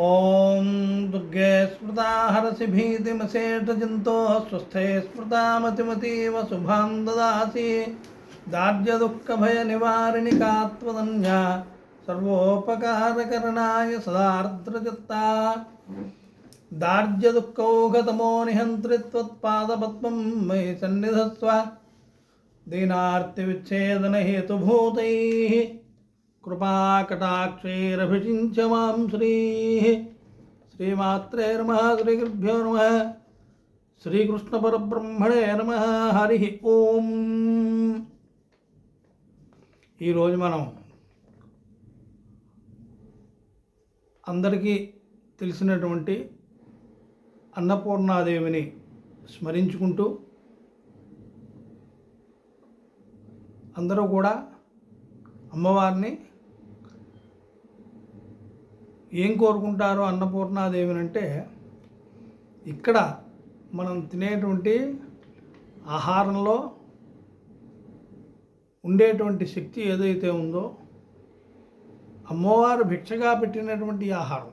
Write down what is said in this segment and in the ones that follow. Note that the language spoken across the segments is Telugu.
ఓం దుర్గే స్మృతా హరసి భీతిమశేషజంతో స్వస్థే స్మృతా మతిమతీవ శుభాం దదాసి దార్ఢ్యదుఃఖభయ నివారిణి కాత్వదన్యా సర్వోపకారకరణాయ సదార్ద్రచిత్తా దార్ఢ్యదుఃఖౌఘతమో నిహంత్రిత్వత్పాదపద్మం మయి సన్నిధస్వ దీనార్తివిచ్ఛేదనహేతుభూతైః కృపాకటాక్షైరభిషించ మాం శ్రీమాత్రే నమః శ్రీగురుభ్యో నమః శ్రీకృష్ణ పరబ్రహ్మణే నమః. హరి ఓం. ఈరోజు మనం అందరికీ తెలిసినటువంటి అన్నపూర్ణాదేవిని స్మరించుకుంటూ అందరూ కూడా అమ్మవారిని ఏం కోరుకుంటారో అన్నపూర్ణాదేవిని అంటే, ఇక్కడ మనం తినేటువంటి ఆహారంలో ఉండేటువంటి శక్తి ఏదైతే ఉందో, అమ్మవారు భిక్షగా పెట్టినటువంటి ఆహారం,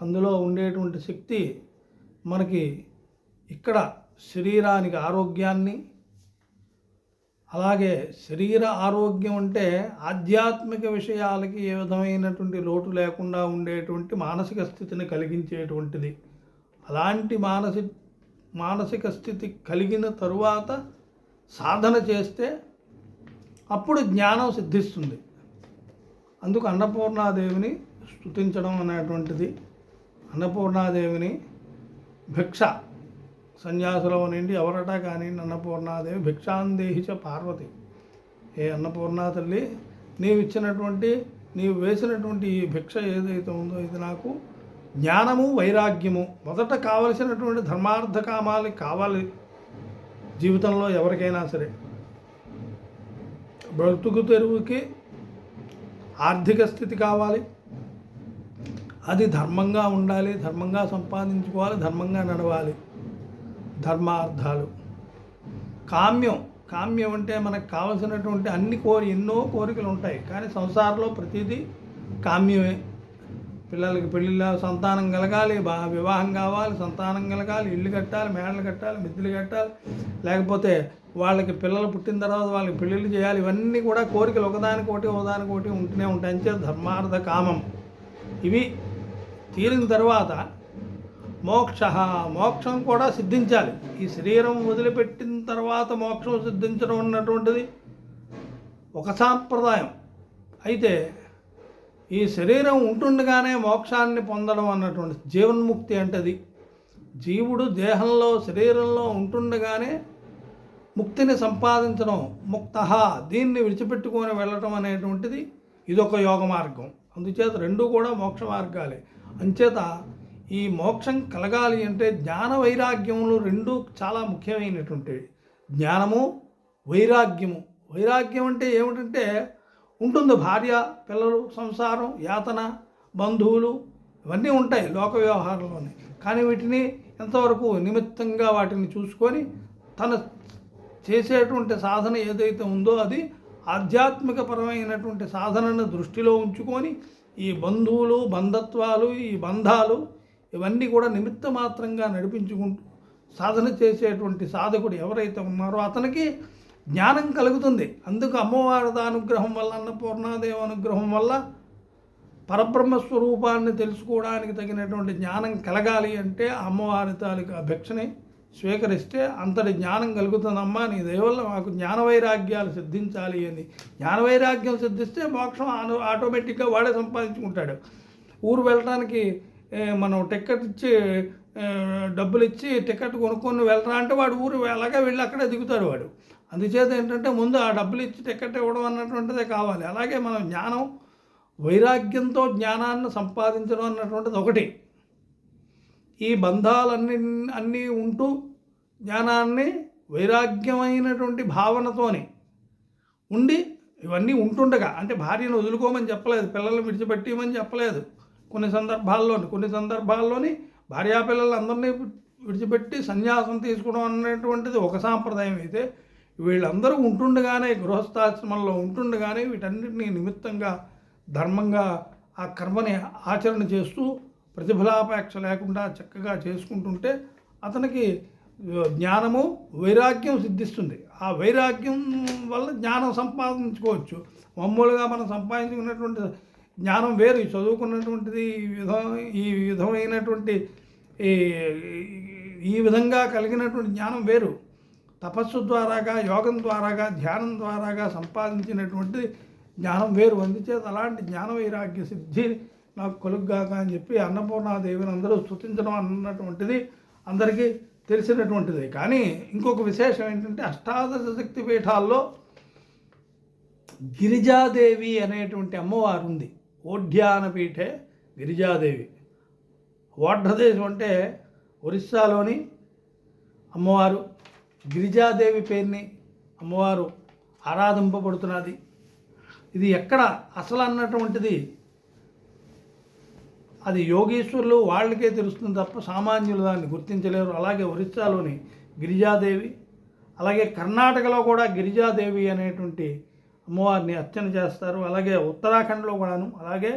అందులో ఉండేటువంటి శక్తి మనకి ఇక్కడ శరీరానికి ఆరోగ్యాన్ని, అలాగే శరీర ఆరోగ్యం అంటే ఆధ్యాత్మిక విషయాలకి ఏ విధమైనటువంటి లోటు లేకుండా ఉండేటువంటి మానసిక స్థితిని కలిగించేటువంటిది. అలాంటి మానసిక స్థితి కలిగిన తరువాత సాధన చేస్తే అప్పుడు జ్ఞానం సిద్ధిస్తుంది. అందుకు అన్నపూర్ణాదేవిని స్తుతించడం అనేటువంటిది. అన్నపూర్ణాదేవిని భిక్ష సన్యాసులో నుండి ఎవరటా కానీ అన్నపూర్ణాదేవి భిక్షాందేహిచ పార్వతి. ఏ అన్నపూర్ణా తల్లి, నీవు ఇచ్చినటువంటి, నీవు వేసినటువంటి ఈ భిక్ష ఏదైతే ఉందో ఇది నాకు జ్ఞానము వైరాగ్యము మొదట కావలసినటువంటి ధర్మార్థ కామాలు కావాలి జీవితంలో ఎవరికైనా సరే. బ్రతుకు తెరువుకి ఆర్థిక స్థితి కావాలి, అది ధర్మంగా ఉండాలి, ధర్మంగా సంపాదించుకోవాలి, ధర్మంగా నడవాలి. ధర్మార్థాలు. కామ్యం అంటే మనకు కావలసినటువంటి ఎన్నో కోరికలు ఉంటాయి, కానీ సంసారంలో ప్రతిదీ కామ్యమే. పిల్లలకి పెళ్ళిళ్ళ సంతానం కలగాలి, వివాహం కావాలి, సంతానం కలగాలి, ఇల్లు కట్టాలి, మేడలు కట్టాలి, మిద్దెలు కట్టాలి, లేకపోతే వాళ్ళకి పిల్లలు పుట్టిన తర్వాత వాళ్ళకి పెళ్ళిళ్ళు చేయాలి. ఇవన్నీ కూడా కోరికలు ఒకదానికోటి ఉంటూనే ఉంటాయి. అంతే ధర్మార్థ కామం. ఇవి తీరిన తర్వాత మోక్షం కూడా సిద్ధించాలి. ఈ శరీరం వదిలిపెట్టిన తర్వాత మోక్షం సిద్ధించడం అన్నటువంటిది ఒక సాంప్రదాయం. అయితే ఈ శరీరం ఉంటుండగానే మోక్షాన్ని పొందడం అన్నటువంటి జీవన్ముక్తి అంటే అది. జీవుడు దేహంలో శరీరంలో ఉంటుండగానే ముక్తిని సంపాదించడం, దీన్ని విడిచిపెట్టుకొని వెళ్ళటం అనేటువంటిది ఇదొక యోగ మార్గం. అందుచేత రెండూ కూడా మోక్ష మార్గాలే. అంచేత ఈ మోక్షం కలగాలి అంటే జ్ఞాన వైరాగ్యములు రెండు చాలా ముఖ్యమైనటువంటివి. జ్ఞానము, వైరాగ్యము. వైరాగ్యం అంటే ఏమిటంటే ఉంటుంది, భార్య పిల్లలు, సంసారం, యాతన, బంధువులు ఇవన్నీ ఉంటాయి లోక వ్యవహారంలోనే. కానీ వీటిని ఎంతవరకు నిమిత్తంగా వాటిని చూసుకొని తన చేసేటువంటి సాధన ఏదైతే ఉందో అది ఆధ్యాత్మిక పరమైనటువంటి సాధనను దృష్టిలో ఉంచుకొని ఈ బంధువులు, బంధత్వాలు, ఈ బంధాలు ఇవన్నీ కూడా నిమిత్త మాత్రంగా నడిపించుకుంటూ సాధన చేసేటువంటి సాధకుడు ఎవరైతే ఉన్నారో అతనికి జ్ఞానం కలుగుతుంది. అందుకు అమ్మవారి అనుగ్రహం వల్ల, అన్నపూర్ణాదేవి అనుగ్రహం వల్ల పరబ్రహ్మ స్వరూపాన్ని తెలుసుకోవడానికి తగినటువంటి జ్ఞానం కలగాలి అంటే అమ్మవారి తాలూకా భిక్షని స్వీకరిస్తే అంతటి జ్ఞానం కలుగుతుందమ్మా, నీ దయవల్ల మాకు జ్ఞాన వైరాగ్యాలు సిద్ధించాలి అని. జ్ఞాన వైరాగ్యం సిద్ధిస్తే మోక్షం ఆటోమేటిక్గా వాడే సంపాదించుకుంటాడు. ఊరు వెళ్ళడానికి మనం టికెట్ ఇచ్చి డబ్బులు ఇచ్చి టికెట్ కొనుక్కొని వెళ్ళరా అంటే వాడు ఊరు అలాగే వెళ్ళి అక్కడే దిగుతాడు వాడు. అందుచేత ఏంటంటే ముందు ఆ డబ్బులు ఇచ్చి టికెట్ ఇవ్వడం అన్నటువంటిదే కావాలి. అలాగే మనం జ్ఞానం వైరాగ్యంతో జ్ఞానాన్ని సంపాదించడం అన్నటువంటిది ఒకటి. ఈ బంధాలన్నీ ఉంటూ జ్ఞానాన్ని వైరాగ్యమైనటువంటి భావనతోని ఉండి ఇవన్నీ ఉంటుండగా, అంటే భార్యను వదులుకోమని చెప్పలేదు, పిల్లల్ని విడిచిపెట్టమని చెప్పలేదు. కొన్ని సందర్భాల్లోని భార్యాపిల్లలు అందరినీ విడిచిపెట్టి సన్యాసం తీసుకోవడం అనేటువంటిది ఒక సాంప్రదాయం అయితే, వీళ్ళందరూ ఉంటుండగానే గృహస్థాశ్రమంలో ఉంటుండగానే వీటన్నిటినీ నిమిత్తంగా ధర్మంగా ఆ కర్మని ఆచరణ చేస్తూ ప్రతిఫలాపేక్ష లేకుండా చక్కగా చేసుకుంటుంటే అతనికి జ్ఞానము వైరాగ్యం సిద్ధిస్తుంది. ఆ వైరాగ్యం వల్ల జ్ఞానం సంపాదించుకోవచ్చు. మామూలుగా మనం సంపాదించుకున్నటువంటి జ్ఞానం వేరు, చదువుకున్నటువంటిది ఈ విధమైనటువంటి ఈ విధంగా కలిగినటువంటి జ్ఞానం వేరు. తపస్సు ద్వారాగా, యోగం ద్వారాగా, ధ్యానం ద్వారాగా సంపాదించినటువంటి జ్ఞానం వేరు. అందుచేత అలాంటి జ్ఞాన వైరాగ్య సిద్ధి నాకు కలుగ్గాక అని చెప్పి అన్నపూర్ణాదేవిని అందరూ స్తుతించడం అన్నటువంటిది అందరికీ తెలిసినటువంటిది. కానీ ఇంకొక విశేషం ఏంటంటే అష్టాదశ శక్తి పీఠాల్లో గిరిజాదేవి అనేటువంటి అమ్మవారు ఉంది. ఓఢ్యానపీఠే గిరిజాదేవి. ఓఢ్రదేశం అంటే ఒరిస్సాలోని అమ్మవారు. గిరిజాదేవి పేరుని అమ్మవారు ఆరాధింపబడుతున్నది. ఇది ఎక్కడ అసలు అన్నటువంటిది అది యోగీశ్వరులు వాళ్ళకే తెలుస్తుంది తప్ప సామాన్యులు దాన్ని గుర్తించలేరు. అలాగే ఒరిస్సాలోని గిరిజాదేవి, అలాగే కర్ణాటకలో కూడా గిరిజాదేవి అనేటువంటి అమ్మవారిని అర్చన చేస్తారు. అలాగే ఉత్తరాఖండ్లో కూడాను, అలాగే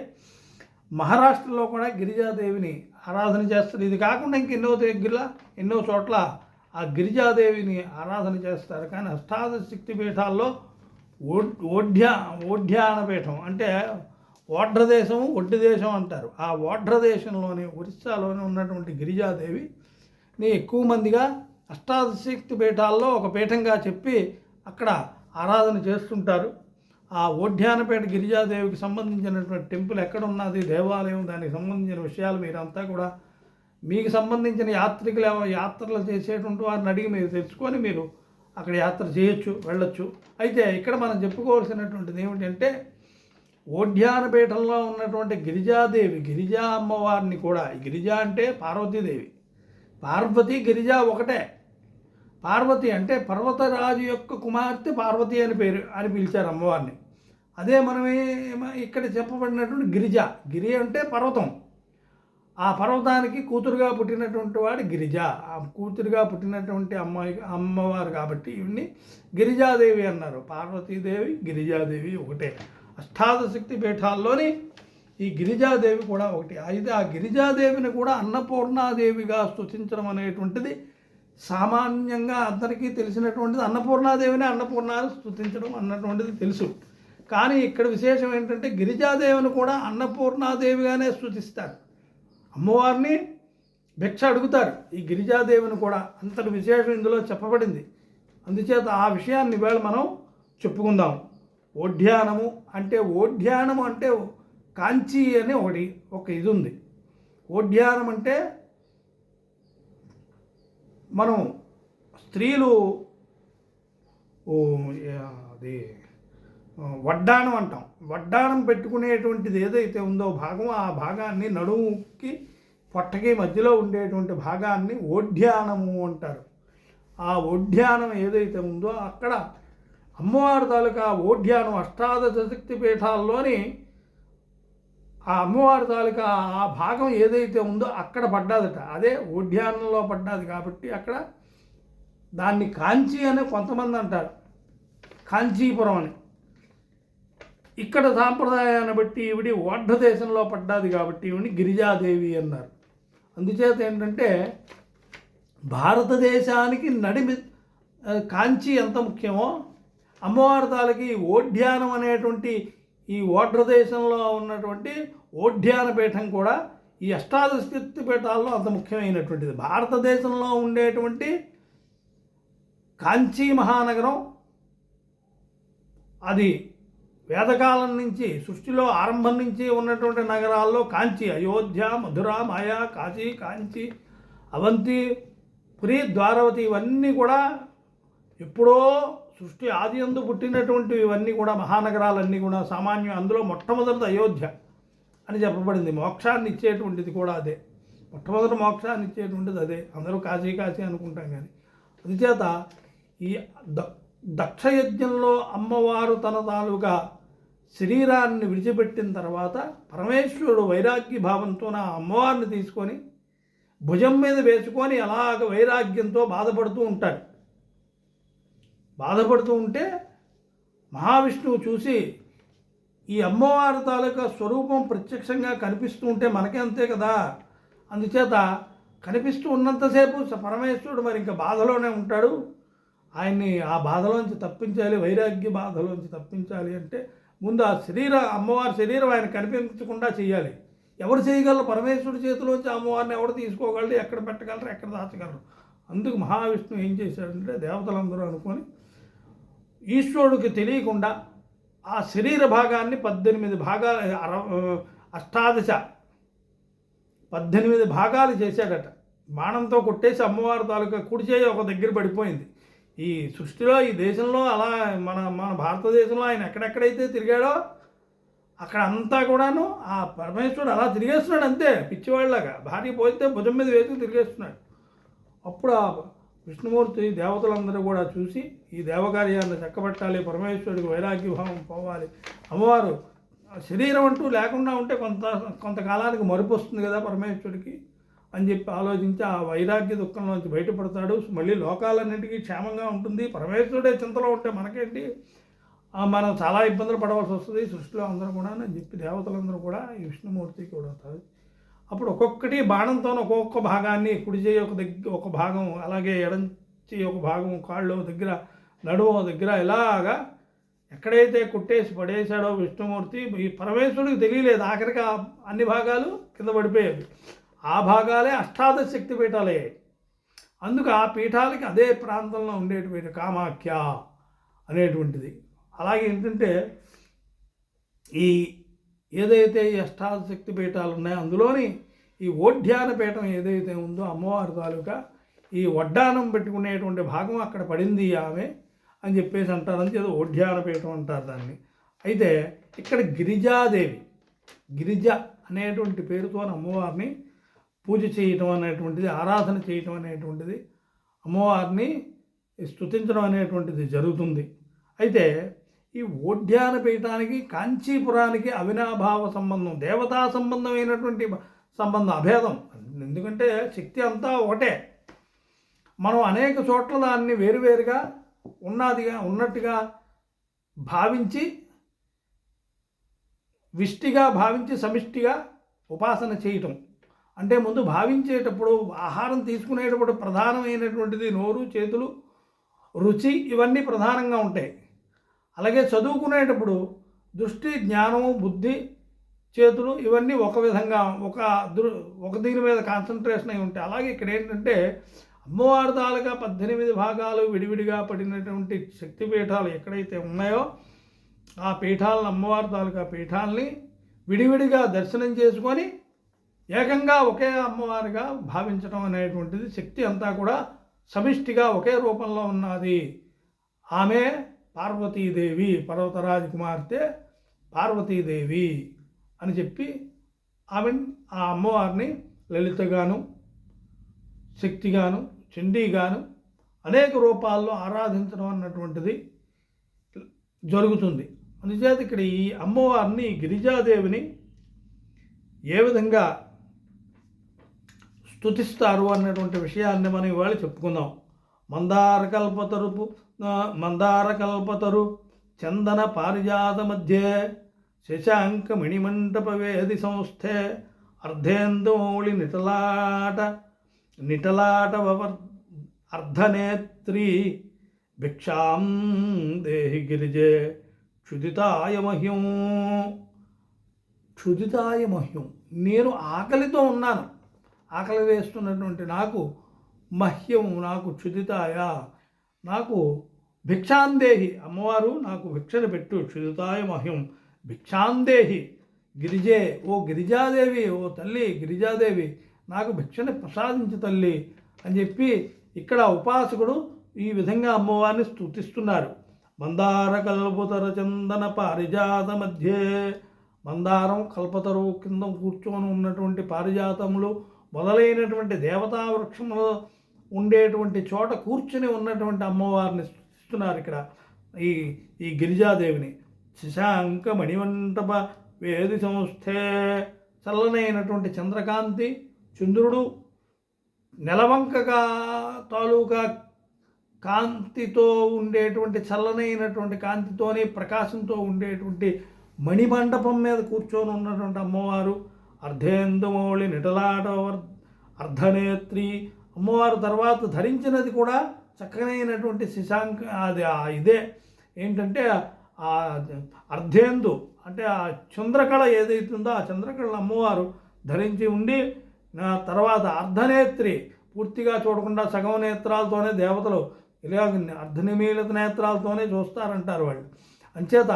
మహారాష్ట్రలో కూడా గిరిజాదేవిని ఆరాధన చేస్తారు. ఇది కాకుండా ఇంకెన్నో దగ్గర ఎన్నో చోట్ల ఆ గిరిజాదేవిని ఆరాధన చేస్తారు. కానీ అష్టాదశ శక్తి పీఠాల్లో ఓఢ్యానపీఠం అంటే ఓఢ్రదేశం, ఒడ్డు దేశం అంటారు. ఆ ఓఢ్రదేశంలోని ఒరిస్సాలోని ఉన్నటువంటి గిరిజాదేవిని ఎక్కువ మందిగా అష్టాదశ శక్తి పీఠాల్లో ఒక పీఠంగా చెప్పి అక్కడ ఆరాధన చేస్తుంటారు. ఆ ఓఢ్యానపేట గిరిజాదేవికి సంబంధించినటువంటి టెంపుల్ ఎక్కడ ఉన్నది, దేవాలయం, దానికి సంబంధించిన విషయాలు మీరంతా కూడా మీకు సంబంధించిన యాత్రలు చేసేటువంటి వారిని అడిగి మీరు తెలుసుకొని మీరు అక్కడ యాత్ర చేయొచ్చు, వెళ్ళొచ్చు. అయితే ఇక్కడ మనం చెప్పుకోవాల్సినటువంటిది ఏమిటంటే ఓఢ్యానపీఠంలో ఉన్నటువంటి గిరిజాదేవి, గిరిజా అమ్మవారిని కూడా, గిరిజా అంటే పార్వతీదేవి, పార్వతి గిరిజా ఒకటే. పార్వతి అంటే పర్వతరాజు యొక్క కుమార్తె పార్వతి అని పేరు అని పిలిచారు అమ్మవారిని. అదే మనమే ఇక్కడ చెప్పబడినటువంటి గిరిజ, గిరి అంటే పర్వతం. ఆ పర్వతానికి కూతురుగా పుట్టినటువంటి వాడు గిరిజ. ఆ కూతురుగా పుట్టినటువంటి అమ్మవారు కాబట్టి ఇవన్నీ గిరిజాదేవి అన్నారు. పార్వతీదేవి, గిరిజాదేవి ఒకటే. అష్టాదశ శక్తి పీఠాల్లోని ఈ గిరిజాదేవి కూడా ఒకటి. అయితే ఆ గిరిజాదేవిని కూడా అన్నపూర్ణాదేవిగా స్తుతించడం అనేటువంటిది సామాన్యంగా అందరికీ తెలిసినటువంటిది. అన్నపూర్ణాన్ని స్తుతించడం అన్నటువంటిది తెలుసు. కానీ ఇక్కడ విశేషం ఏంటంటే గిరిజాదేవిని కూడా అన్నపూర్ణాదేవిగానే స్తుతిస్తారు. అమ్మవారిని భిక్ష అడుగుతారు ఈ గిరిజాదేవిని కూడా. అంతటి విశేషం ఇందులో చెప్పబడింది. అందుచేత ఆ విషయాన్ని ఇవాళ మనం చెప్పుకుందాం. ఓఢ్యానము అంటే కాంచీ అని ఒక ఇది ఉంది. ఓఢ్యానం అంటే మనం స్త్రీలు అది వడ్డాణం అంటాం. వడ్డాణం పెట్టుకునేటువంటిది ఏదైతే ఉందో భాగం, ఆ భాగాన్ని నడుముకి పొట్టకి మధ్యలో ఉండేటువంటి భాగాన్ని ఓఢ్యానము అంటారు. ఆ ఓఢ్యానం ఏదైతే ఉందో అక్కడ అమ్మవారి తాలూకా ఓఢ్యానం అష్టాదశ శక్తి పీఠాల్లోని ఆ అమ్మవారి తాలూకా ఆ భాగం ఏదైతే ఉందో అక్కడ పడ్డాదట. అదే ఓఢ్యానంలో పడ్డాది కాబట్టి అక్కడ దాన్ని కాంచీ అని కొంతమంది అంటారు, కాంచీపురం అని. ఇక్కడ సాంప్రదాయాన్ని బట్టి ఈవిడి ఓఢ్ర దేశంలో పడ్డాది కాబట్టి ఈవిని గిరిజాదేవి అన్నారు. అందుచేత ఏంటంటే భారతదేశానికి నడిమి కాంచీ ఎంత ముఖ్యమో అమ్మవారి తాలకి ఓఢ్యానం అనేటువంటి ఈ ఓఢ్ర దేశంలో ఉన్నటువంటి ఓఢ్యాన పీఠం కూడా ఈ అష్టాదశ శక్తి పీఠాల్లో అంత ముఖ్యమైనటువంటిది. భారతదేశంలో ఉండేటువంటి కాంచీ మహానగరం అది వేదకాలం నుంచి, సృష్టిలో ఆరంభం నుంచి ఉన్నటువంటి నగరాల్లో కాంచీ, అయోధ్య, మధుర, మాయా, కాశీ, కాంచీ, అవంతి, పురి, ద్వారవతి ఇవన్నీ కూడా ఎప్పుడో సృష్టి ఆది యందు పుట్టినటువంటివి. ఇవన్నీ కూడా మహానగరాలన్నీ కూడా సామాన్యం. అందులో మొట్టమొదటిది అయోధ్య అని చెప్పబడింది. మోక్షాన్ని ఇచ్చేటువంటిది కూడా అదే. మొట్టమొదటి మోక్షాన్ని ఇచ్చేటువంటిది అదే. అందరూ కాశీ కాశీ అనుకుంటాం. కానీ అందుచేత ఈ దక్షయజ్ఞంలో అమ్మవారు తన తాలూకా శరీరాన్ని విడిచిపెట్టిన తర్వాత పరమేశ్వరుడు వైరాగ్య భావంతో నా అమ్మవారిని తీసుకొని భుజం మీద వేసుకొని అలాగ వైరాగ్యంతో బాధపడుతూ ఉంటాడు. బాధపడుతూ ఉంటే మహావిష్ణువు చూసి ఈ అమ్మవారి తాలూకా స్వరూపం ప్రత్యక్షంగా కనిపిస్తూ ఉంటే మనకే అంతే కదా. అందుచేత కనిపిస్తూ ఉన్నంతసేపు పరమేశ్వరుడు మరి ఇంకా బాధలోనే ఉంటాడు. ఆయన్ని ఆ బాధలోంచి తప్పించాలి, వైరాగ్య బాధలోంచి తప్పించాలి అంటే ముందు ఆ అమ్మవారి శరీరం ఆయన కనిపించకుండా చేయాలి. ఎవరు చేయగలరు? పరమేశ్వరుడి చేతిలోంచి అమ్మవారిని ఎవరు తీసుకోగలరు, ఎక్కడ పెట్టగలరు, ఎక్కడ దాచగలరు? అందుకు మహావిష్ణువు ఏం చేశాడంటే దేవతలందరూ అనుకొని ఈశ్వరుడికి తెలియకుండా ఆ శరీర భాగాన్ని 18 భాగాలు, అష్టాదశ 18 భాగాలు చేశాడట. బాణంతో కొట్టేసి అమ్మవారి తాలూకా కుడి చేయి ఒక దగ్గర పడిపోయింది. ఈ సృష్టిలో, ఈ దేశంలో అలా మన భారతదేశంలో ఆయన ఎక్కడెక్కడైతే తిరిగాడో అక్కడ అంతా కూడాను ఆ పరమేశ్వరుడు అలా తిరిగేస్తున్నాడు అంతే, పిచ్చివాళ్ళలాగా. భార్య పోతే భుజం మీద వేసుకుని తిరిగేస్తున్నాడు. అప్పుడు ఆ విష్ణుమూర్తి దేవతలందరూ కూడా చూసి ఈ దేవకార్యాన్ని చక్కబెట్టాలి, పరమేశ్వరుడికి వైరాగ్యభావం పోవాలి, అమ్మవారు శరీరం అంటూ లేకుండా ఉంటే కొంతకాలానికి మరుపు వస్తుంది కదా పరమేశ్వరుడికి అని చెప్పి ఆలోచించి ఆ వైరాగ్య దుఃఖంలోంచి బయటపడతాడు. మళ్ళీ లోకాలన్నింటికీ క్షేమంగా ఉంటుంది. పరమేశ్వరుడే చింతలో ఉంటే మనకేంటి, మనం చాలా ఇబ్బందులు పడవలసి వస్తుంది సృష్టిలో అందరూ కూడా అని చెప్పి దేవతలందరూ కూడా ఈ విష్ణుమూర్తికి కూడా అవుతారు. అప్పుడు ఒక్కొక్కటి బాణంతో ఒక్కొక్క భాగాన్ని, కుడి చేయి ఒక భాగం, అలాగే ఎడం చేయి ఒక భాగం, కాళ్ళు దగ్గర, నడుము దగ్గర ఇలాగా ఎక్కడైతే కుట్టేసి పడేశాడో విష్ణుమూర్తి, ఈ పరమేశ్వరుడికి తెలియలేదు. ఆఖరికి అన్ని భాగాలు కింద పడిపోయేవి. ఆ భాగాలే అష్టాదశ శక్తి పీఠాలయ్యాయి. అందుకు ఆ పీఠాలకి అదే ప్రాంతంలో ఉండేటువంటి కామాఖ్య అనేటువంటిది. అలాగే ఏంటంటే ఈ ఏదైతే ఈ అష్టాదశ శక్తి పీఠాలు ఉన్నాయో అందులోని ఈ ఓడ్యాన పీఠం ఏదైతే ఉందో అమ్మవారి తాలూకా ఈ వడ్డానం పెట్టుకునేటువంటి భాగం అక్కడ పడింది ఆమె అని చెప్పేసి అంటారు. అంతే ఏదో ఓడ్యాన పీఠం అంటారు దాన్ని. అయితే ఇక్కడ గిరిజాదేవి, గిరిజ అనేటువంటి పేరుతో అమ్మవారిని పూజ చేయటం అనేటువంటిది, ఆరాధన చేయటం అనేటువంటిది, అమ్మవారిని స్తుతించడం అనేటువంటిది జరుగుతుంది. అయితే ఈ ఓడ్యాన పీఠానికి కాంచీపురానికి అవినాభావ సంబంధం, దేవతా సంబంధమైనటువంటి సంబంధం, అభేదం. ఎందుకంటే శక్తి అంతా ఒకటే. మనం అనేక చోట్ల దాన్ని వేరువేరుగా ఉన్నట్టుగా భావించి, విష్టిగా భావించి సమిష్టిగా ఉపాసన చేయటం. అంటే ముందు భావించేటప్పుడు, ఆహారం తీసుకునేటప్పుడు ప్రధానమైనటువంటిది నోరు, చేతులు, రుచి, ఇవన్నీ ప్రధానంగా ఉంటాయి. అలాగే చదువుకునేటప్పుడు దృష్టి, జ్ఞానము, బుద్ధి, చేతులు ఇవన్నీ ఒక విధంగా ఒక దీని మీద కాన్సన్ట్రేషన్ అయి ఉంటాయి. అలాగే ఇక్కడ ఏంటంటే అమ్మవారి తాలూకా 18 భాగాలు విడివిడిగా పడినటువంటి శక్తిపీఠాలు ఎక్కడైతే ఉన్నాయో ఆ పీఠాలను, అమ్మవారి తాలూకా పీఠాలని విడివిడిగా దర్శనం చేసుకొని ఏకంగా ఒకే అమ్మవారిగా భావించడం అనేటువంటిది, శక్తి అంతా కూడా సమిష్టిగా ఒకే రూపంలో ఉన్నది. ఆమె పార్వతీదేవి, పర్వతరాజ కుమార్తె పార్వతీదేవి అని చెప్పి ఆ అమ్మవారిని లలితగాను, శక్తిగాను, చండీగాను అనేక రూపాల్లో ఆరాధించడం అన్నటువంటిది జరుగుతుంది. అందుచేత ఇక్కడ ఈ అమ్మవారిని, గిరిజాదేవిని ఏ విధంగా స్తుతిస్తారు అన్నటువంటి విషయాన్ని మనం ఇవాళ చెప్పుకుందాం. మందార కల్పతరు చందన పారిజాత మధ్యే శశాంక మణిమంటప వేది సంస్థే అర్ధేందుమౌళి నిటలాట అర్ధనేత్రి భిక్షాం దేహి గిరిజే క్షుదితాయ మహ్యం. క్షుదితాయ మహ్యం, నేను ఆకలితో ఉన్నాను, ఆకలి వేస్తున్నటువంటి నాకు మహ్యం, నాకు క్షుదితాయ, నాకు భిక్షాందేహి, అమ్మవారు నాకు భిక్షను పెట్టు. క్షుదితాయ మహ్యం భిక్షాందేహి గిరిజే, ఓ గిరిజాదేవి, ఓ తల్లి గిరిజాదేవి నాకు భిక్షను ప్రసాదించు తల్లి అని చెప్పి ఇక్కడ ఉపాసకుడు ఈ విధంగా అమ్మవారిని స్తుతిస్తున్నారు. మందార కల్పతర చందన పారిజాత మధ్యే, మందారం, కల్పతరు కింద కూర్చొని ఉన్నటువంటి పారిజాతములు మొదలైనటువంటి దేవతా వృక్షములు ఉండేటువంటి చోట కూర్చుని ఉన్నటువంటి అమ్మవారిని స్తుతిస్తున్నారు ఇక్కడ ఈ గిరిజాదేవిని. శశాంక మణిమంటప వేది సంస్థే, చల్లనైనటువంటి చంద్రకాంతి, చంద్రుడు నెలవంకగా తాలూకా కాంతితో ఉండేటువంటి, చల్లనైనటువంటి కాంతితోని ప్రకాశంతో ఉండేటువంటి మణిమండపం మీద కూర్చొని ఉన్నటువంటి అమ్మవారు అర్ధేందుమౌళి నిటలాట అర్ధనేత్రి అమ్మవారు. తర్వాత ధరించినది కూడా చక్కనైనటువంటి శశాంక అది ఇదే ఏంటంటే ఆ అర్ధేందు అంటే ఆ చంద్రకళ ఏదైతుందో ఆ చంద్రకళ అమ్మవారు ధరించి ఉండి తర్వాత అర్ధనేత్రి పూర్తిగా చూడకుండా సగం నేత్రాలతోనే దేవతలు ఇలా అర్ధనిమీలిత నేత్రాలతోనే చూస్తారంటారు వాళ్ళు. అంచేత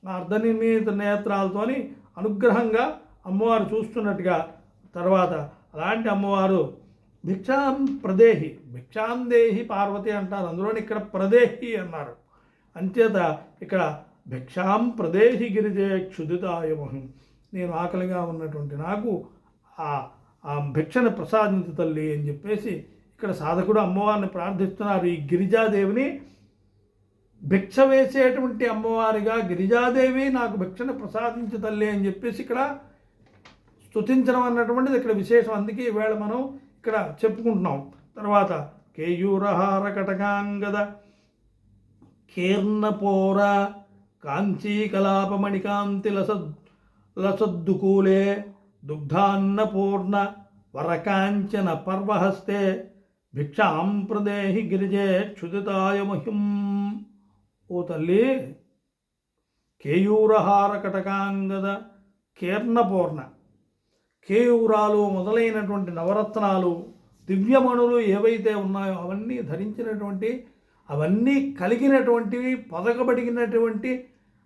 ఆ అర్ధనిమీలిత నేత్రాలతోని అనుగ్రహంగా అమ్మవారు చూస్తున్నట్టుగా. తర్వాత అలాంటి అమ్మవారు భిక్షాం ప్రదేహి, భిక్షాం దేహి పార్వతి అంటారు, అందులోని ఇక్కడ ప్రదేహి అన్నారు. అంచేత ఇక్కడ భిక్షాం ప్రదేహి గిరిజే క్షుదితాయమహం, నేను ఆకలిగా ఉన్నటువంటి నాకు ఆ భిక్షను ప్రసాదించు తల్లి అని చెప్పేసి ఇక్కడ సాధకుడు అమ్మవారిని ప్రార్థిస్తున్నారు. ఈ గిరిజాదేవిని భిక్ష వేసేటువంటి అమ్మవారిగా గిరిజాదేవి నాకు భిక్షను ప్రసాదించు తల్లి అని చెప్పేసి ఇక్కడ స్తుతించడం అన్నటువంటిది ఇక్కడ విశేషం. అందుకే ఈవేళ మనం ఇక్కడ చెప్పుకుంటున్నాం. తర్వాత కేయూరహార కటకాంగద కీర్ణపోర కాంచీకలాపమణికాంతి లసద్దుకూలే దుగ్ధాన్నపూర్ణ వరకాంచన పర్వహస్తే భిక్షాం ప్రదేహి గిరిజే క్షుదితాయ మహిం. ఓ తల్లి, కేయూరహార కటకాంగద కీర్ణపూర్ణ, కేయూరాలు మొదలైనటువంటి నవరత్నాలు దివ్యమణులు ఏవైతే ఉన్నాయో అవన్నీ ధరించినటువంటి, అవన్నీ కలిగినటువంటివి, పొదగబడినటువంటి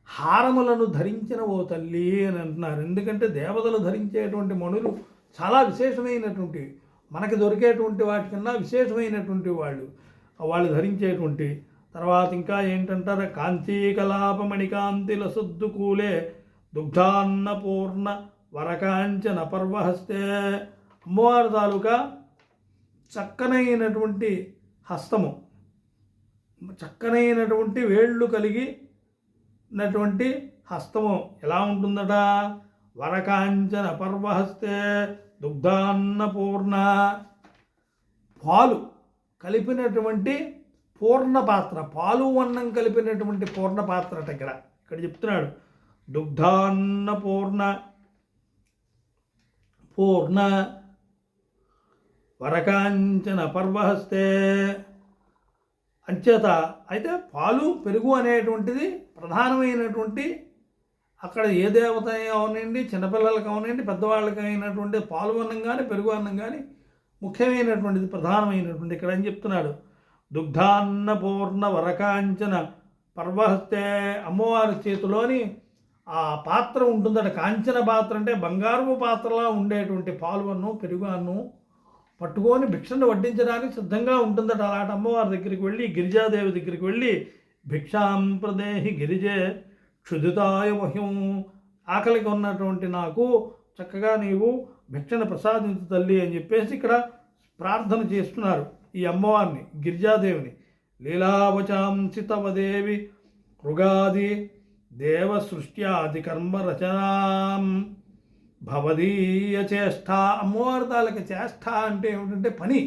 హారములను ధరించిన ఓ తల్లి అని అంటున్నారు. ఎందుకంటే దేవతలు ధరించేటువంటి మణులు చాలా విశేషమైనటువంటివి, మనకి దొరికేటువంటి వాటికన్నా విశేషమైనటువంటి వాళ్ళు ధరించేటువంటి. తర్వాత ఇంకా ఏంటంటారు, కాంచీకలాపమణికాంతి లసద్దుకూలే దుగ్ధాన్నపూర్ణ వరకాంచన పర్వహస్తే, అమ్మవారి తాలూకా చక్కనైనటువంటి హస్తము, చక్కనైనటువంటి వేళ్ళు కలిగినటువంటి హస్తము ఎలా ఉంటుందట, వరకాంచన పర్వహస్తే దుగ్ధాన్నపూర్ణ, పాలు కలిపినటువంటి పూర్ణ పాత్ర, పాలు అన్నం కలిపినటువంటి పూర్ణ పాత్ర అట ఇక్కడ చెప్తున్నాడు. దుగ్ధాన్నపూర్ణ పూర్ణ వరకాంచన పర్వహస్తే. అంచేత అయితే పాలు పెరుగు అనేటువంటిది ప్రధానమైనటువంటి, అక్కడ ఏ దేవత అవనండి, చిన్నపిల్లలకి అవనండి, పెద్దవాళ్ళకి అయినటువంటి పాలు అన్నం కానీ పెరుగు అన్నం కానీ ముఖ్యమైనటువంటిది, ప్రధానమైనటువంటి. ఇక్కడ అని చెప్తున్నాడు, దుగ్ధాన్నపూర్ణ వరకాంచన పర్వహస్తే, అమ్మవారి చేతిలోని ఆ పాత్ర ఉంటుందట. కాంచన పాత్ర అంటే బంగారపు పాత్రలా ఉండేటువంటి పాలు అన్నం పెరుగు అన్నం పట్టుకొని భిక్షను వడ్డించడానికి సిద్ధంగా ఉంటుందట. అలాంటి అమ్మవారి దగ్గరికి వెళ్ళి, గిరిజాదేవి దగ్గరికి వెళ్ళి, భిక్షాం ప్రదేహి గిరిజే క్షుదితాయ మహ్యం, ఆకలికి ఉన్నటువంటి నాకు చక్కగా నీవు భిక్షను ప్రసాదించు తల్లి అని చెప్పేసి ఇక్కడ ప్రార్థన చేస్తున్నారు ఈ అమ్మవారిని, గిరిజాదేవిని. లీలావచాంసి తవ దేవి మృగాది దేవ సృష్ట్యాది కర్మ రచనాం భవదీయ చేష్ట. అమ్మవారి తాలూకు చేష్ట అంటే ఏమిటంటే పని,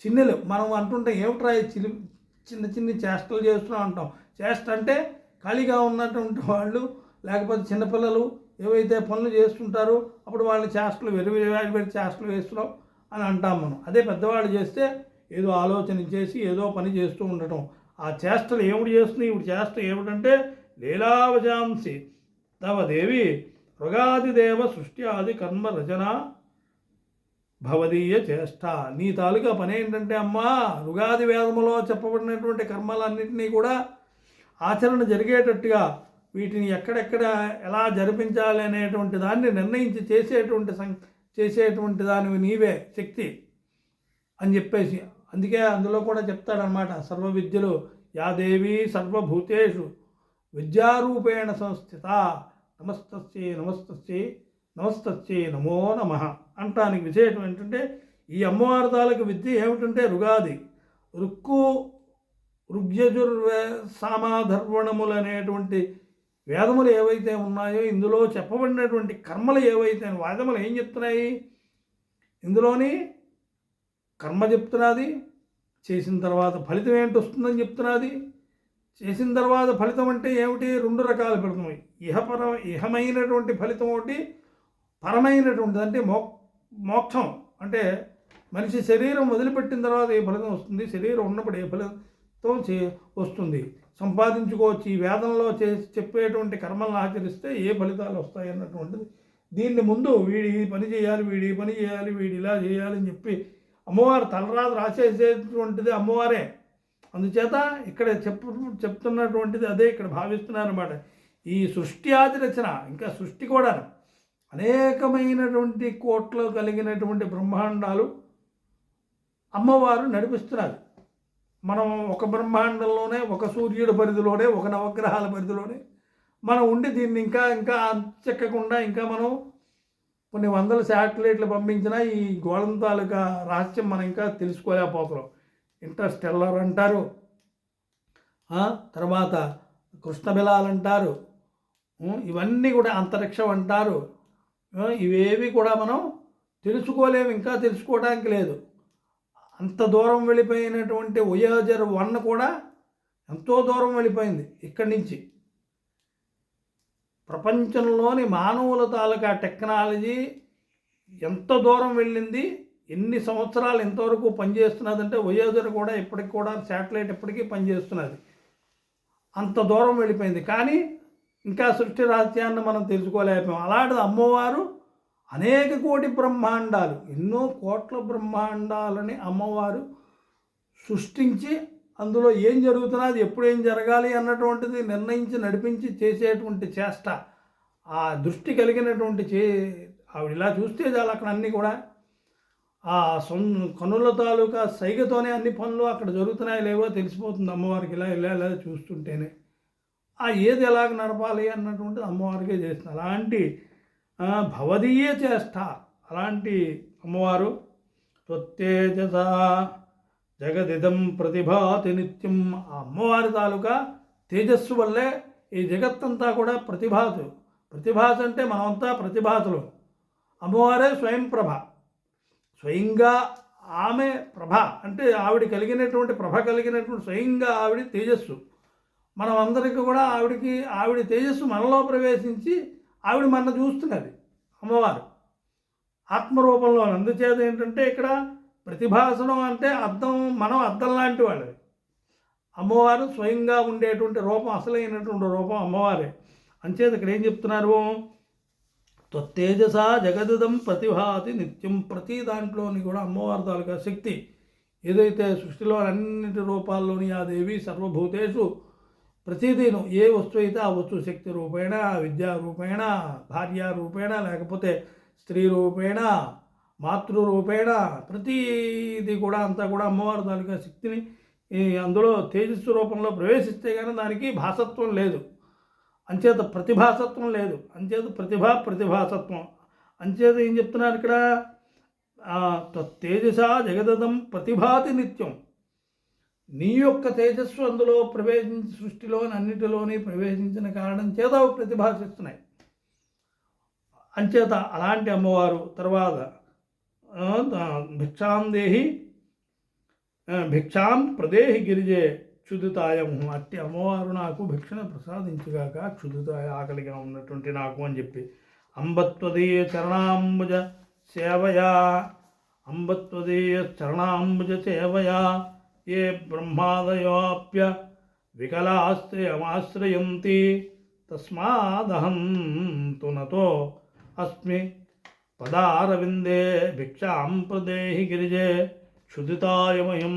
చిన్నలు. మనం అంటుంటే ఏమిట్రా చిన్న చిన్న చేష్టలు చేస్తున్నాం అంటాం. చేష్ట అంటే ఖాళీగా ఉన్నటువంటి వాళ్ళు, లేకపోతే చిన్నపిల్లలు ఏవైతే పనులు చేస్తుంటారో అప్పుడు వాళ్ళ చేష్టలు వేరు చేష్టలు వేస్తున్నాం అని అంటాం మనం. అదే పెద్దవాళ్ళు చేస్తే ఏదో ఆలోచన చేసి ఏదో పని చేస్తూ ఉండటం. ఆ చేష్టలు ఏమిటి చేస్తుంది, ఇప్పుడు చేష్ట ఏమిటంటే లీలావజాంసి తవ దేవి మృగాదిదేవ సృష్టి ఆది కర్మ రచన భవదీయ చేష్ట. నీ తాలూకా పని ఏంటంటే అమ్మా, ఋగాది వేదములో చెప్పబడినటువంటి కర్మలన్నింటినీ కూడా ఆచరణ జరిగేటట్టుగా, వీటిని ఎక్కడెక్కడ ఎలా జరిపించాలి అనేటువంటి దాన్ని నిర్ణయించి చేసేటువంటి దానివి నీవే శక్తి అని చెప్పేసి. అందుకే అందులో కూడా చెప్తాడనమాట, సర్వ విద్యలు యాదేవి సర్వభూతేషు విద్యారూపేణ సంస్థిత నమస్తస్యై నమస్తస్యై నమస్తస్యై నమో నమః అంటానికి విశేషం ఏంటంటే, ఈ అమ్మవారి తాలూకు విద్య ఏమిటంటే ఋగాది, రుక్కు సామాధర్వణములు అనేటువంటి వేదములు ఏవైతే ఉన్నాయో, ఇందులో చెప్పబడినటువంటి కర్మలు ఏవైతే వేదములు ఏం చెప్తున్నాయి, ఇందులోని కర్మ చెప్తున్నది, చేసిన తర్వాత ఫలితం ఏంటి వస్తుందని చెప్తున్నది, చేసిన తర్వాత ఫలితం అంటే ఏమిటి? 2 రకాల ఫలితం. ఇహమైనటువంటి ఫలితం ఒకటి, పరమైనటువంటిది అంటే మోక్షం. అంటే మనిషి శరీరం వదిలిపెట్టిన తర్వాత ఏ ఫలితం వస్తుంది, శరీరం ఉన్నప్పుడు ఏ ఫలితం వస్తుంది, సంపాదించుకోవచ్చు. ఈ వేదంలో చెప్పేటువంటి కర్మలను ఆచరిస్తే ఏ ఫలితాలు వస్తాయి అన్నటువంటిది. దీన్ని ముందు వీడి ఈ పని చేయాలి, వీడి ఈ పని చేయాలి, వీడి ఇలా చేయాలని చెప్పి అమ్మవారు తలరాదు రాసేసేటువంటిది అమ్మవారే. అందుచేత ఇక్కడ చెప్తున్నటువంటిది అదే ఇక్కడ భావిస్తున్నారన్నమాట. ఈ సృష్టి ఆది రచన, ఇంకా సృష్టి కూడా అనేకమైనటువంటి కోట్లు కలిగినటువంటి బ్రహ్మాండాలు అమ్మవారు నడిపిస్తున్నారు. మనం ఒక బ్రహ్మాండంలోనే, ఒక సూర్యుడి పరిధిలోనే, ఒక నవగ్రహాల పరిధిలోనే మనం ఉండి దీన్ని ఇంకా ఇంకా చెక్కకుండా ఇంకా మనం కొన్ని వందల శాటిలైట్లు పంపించినా ఈ గోళం తాలూకా రహస్యం మనం ఇంకా తెలుసుకోలేకపోతున్నాం. ఇంటర్స్టెల్లర్ అంటారు, తర్వాత కృష్ణబిలాలు అంటారు, ఇవన్నీ కూడా అంతరిక్షం అంటారు. ఇవేవి కూడా మనం తెలుసుకోలేము, ఇంకా తెలుసుకోవడానికి లేదు. అంత దూరం వెళ్ళిపోయినటువంటి వోయేజర్ 1 కూడా ఎంతో దూరం వెళ్ళిపోయింది ఇక్కడి నుంచి. ప్రపంచంలోని మానవుల తాలూకా టెక్నాలజీ ఎంత దూరం వెళ్ళింది, ఎన్ని సంవత్సరాలు ఎంతవరకు పనిచేస్తున్నది అంటే వోయేజర్ కూడా ఇప్పటికి కూడా శాటిలైట్ ఇప్పటికీ పనిచేస్తున్నది. అంత దూరం వెళ్ళిపోయింది, కానీ ఇంకా సృష్టి రహస్యాన్ని మనం తెలుసుకోలేకపోయాం. అలాంటిది అమ్మవారు అనేక కోటి బ్రహ్మాండాలు, ఎన్నో కోట్ల బ్రహ్మాండాలని అమ్మవారు సృష్టించి అందులో ఏం జరుగుతున్నది, ఎప్పుడు ఏం జరగాలి అన్నటువంటిది నిర్ణయించి నడిపించి చేసేటువంటి చేష్ట, ఆ దృష్టి కలిగినటువంటి ఆవిడ ఇలా చూస్తే చాలు అక్కడ అన్నీ కూడా ఆ కనుల తాలూకా సైగతోనే అన్ని పనులు అక్కడ జరుగుతున్నాయో లేవో తెలిసిపోతుంది అమ్మవారికి. ఇలా ఇలా ఇలా చూస్తుంటేనే ఏది ఎలాగ నడపాలి అన్నటువంటిది అమ్మవారికే చేస్తుంది. అలాంటి భవదీయ చేష్ట అలాంటి అమ్మవారు. త్వత్తేజస జగదిదం ప్రతిభాతి నిత్యం. ఆ అమ్మవారి తాలూకా తేజస్సు వల్లే ఈ జగత్తంతా కూడా ప్రతిభాస అంటే మనమంతా ప్రతిభాసులు. అమ్మవారే స్వయం ప్రభ, స్వయంగా ఆమె ప్రభ అంటే ఆవిడ కలిగినటువంటి స్వయంగా ఆవిడ తేజస్సు. మనం అందరికీ కూడా ఆవిడ తేజస్సు మనలో ప్రవేశించి ఆవిడ మన చూస్తున్నది అమ్మవారు ఆత్మరూపంలో. అందుచేత ఏంటంటే ఇక్కడ ప్రతిభాసనం అంటే మనం అద్దం లాంటి వాళ్ళది. అమ్మవారు స్వయంగా ఉండేటువంటి రూపం, అసలైనటువంటి రూపం అమ్మవారే. అంచేత ఇక్కడ ఏం చెప్తున్నారు? త్వత్తేజస జగదిదం ప్రతిభాతి నిత్యం. ప్రతి దాంట్లోని కూడా అమ్మవారి తాలూకా శక్తి ఏదైతే సృష్టిలో అన్నింటి రూపాల్లోని ఆ దేవి సర్వభూతేషు ప్రతిదీను ఏ వస్తువు అయితే ఆ వస్తువు శక్తి రూపేణ, విద్యా రూపేణ, భార్యా రూపేణ, లేకపోతే స్త్రీ రూపేణ, మాతృరూపేణ, ప్రతిది కూడా అంతా కూడా అమ్మవారి తాలూకా శక్తిని అందులో తేజస్సు రూపంలో ప్రవేశిస్తే కానీ దానికి భాసత్వం లేదు. అంచేత ప్రతిభాసత్వం లేదు. అంచేత ప్రతిభాసత్వం. అంచేత ఏం చెప్తున్నారు ఇక్కడ? తేజస జగదం ప్రతిభాతి నిత్యం. నీ యొక్క తేజస్సు అందులో ప్రవేశించి సృష్టిలోని అన్నిటిలోని ప్రవేశించిన కారణం చేత ప్రతిభాసిస్తున్నాయి. అంచేత అలాంటి అమ్మవారు. తర్వాత భిక్షాం ప్రదేహి గిరిజే క్షుదితాయం. అట్టి అమ్మవారు నాకు భిక్షను ప్రసాదించుగాక, క్షుదితాయ ఆకలిగా ఉన్నటువంటి నాకు అని చెప్పి. అంబత్వదీయ చరణాంబుజ సేవయా ఏ బ్రహ్మాదయోప్య వికలాశ్రయమాశ్రయంతి తస్మాదహం తు నతో అస్మి పదారవిందే భిక్షాం ప్రదేహి గిరిజే క్షుదితాయమయం.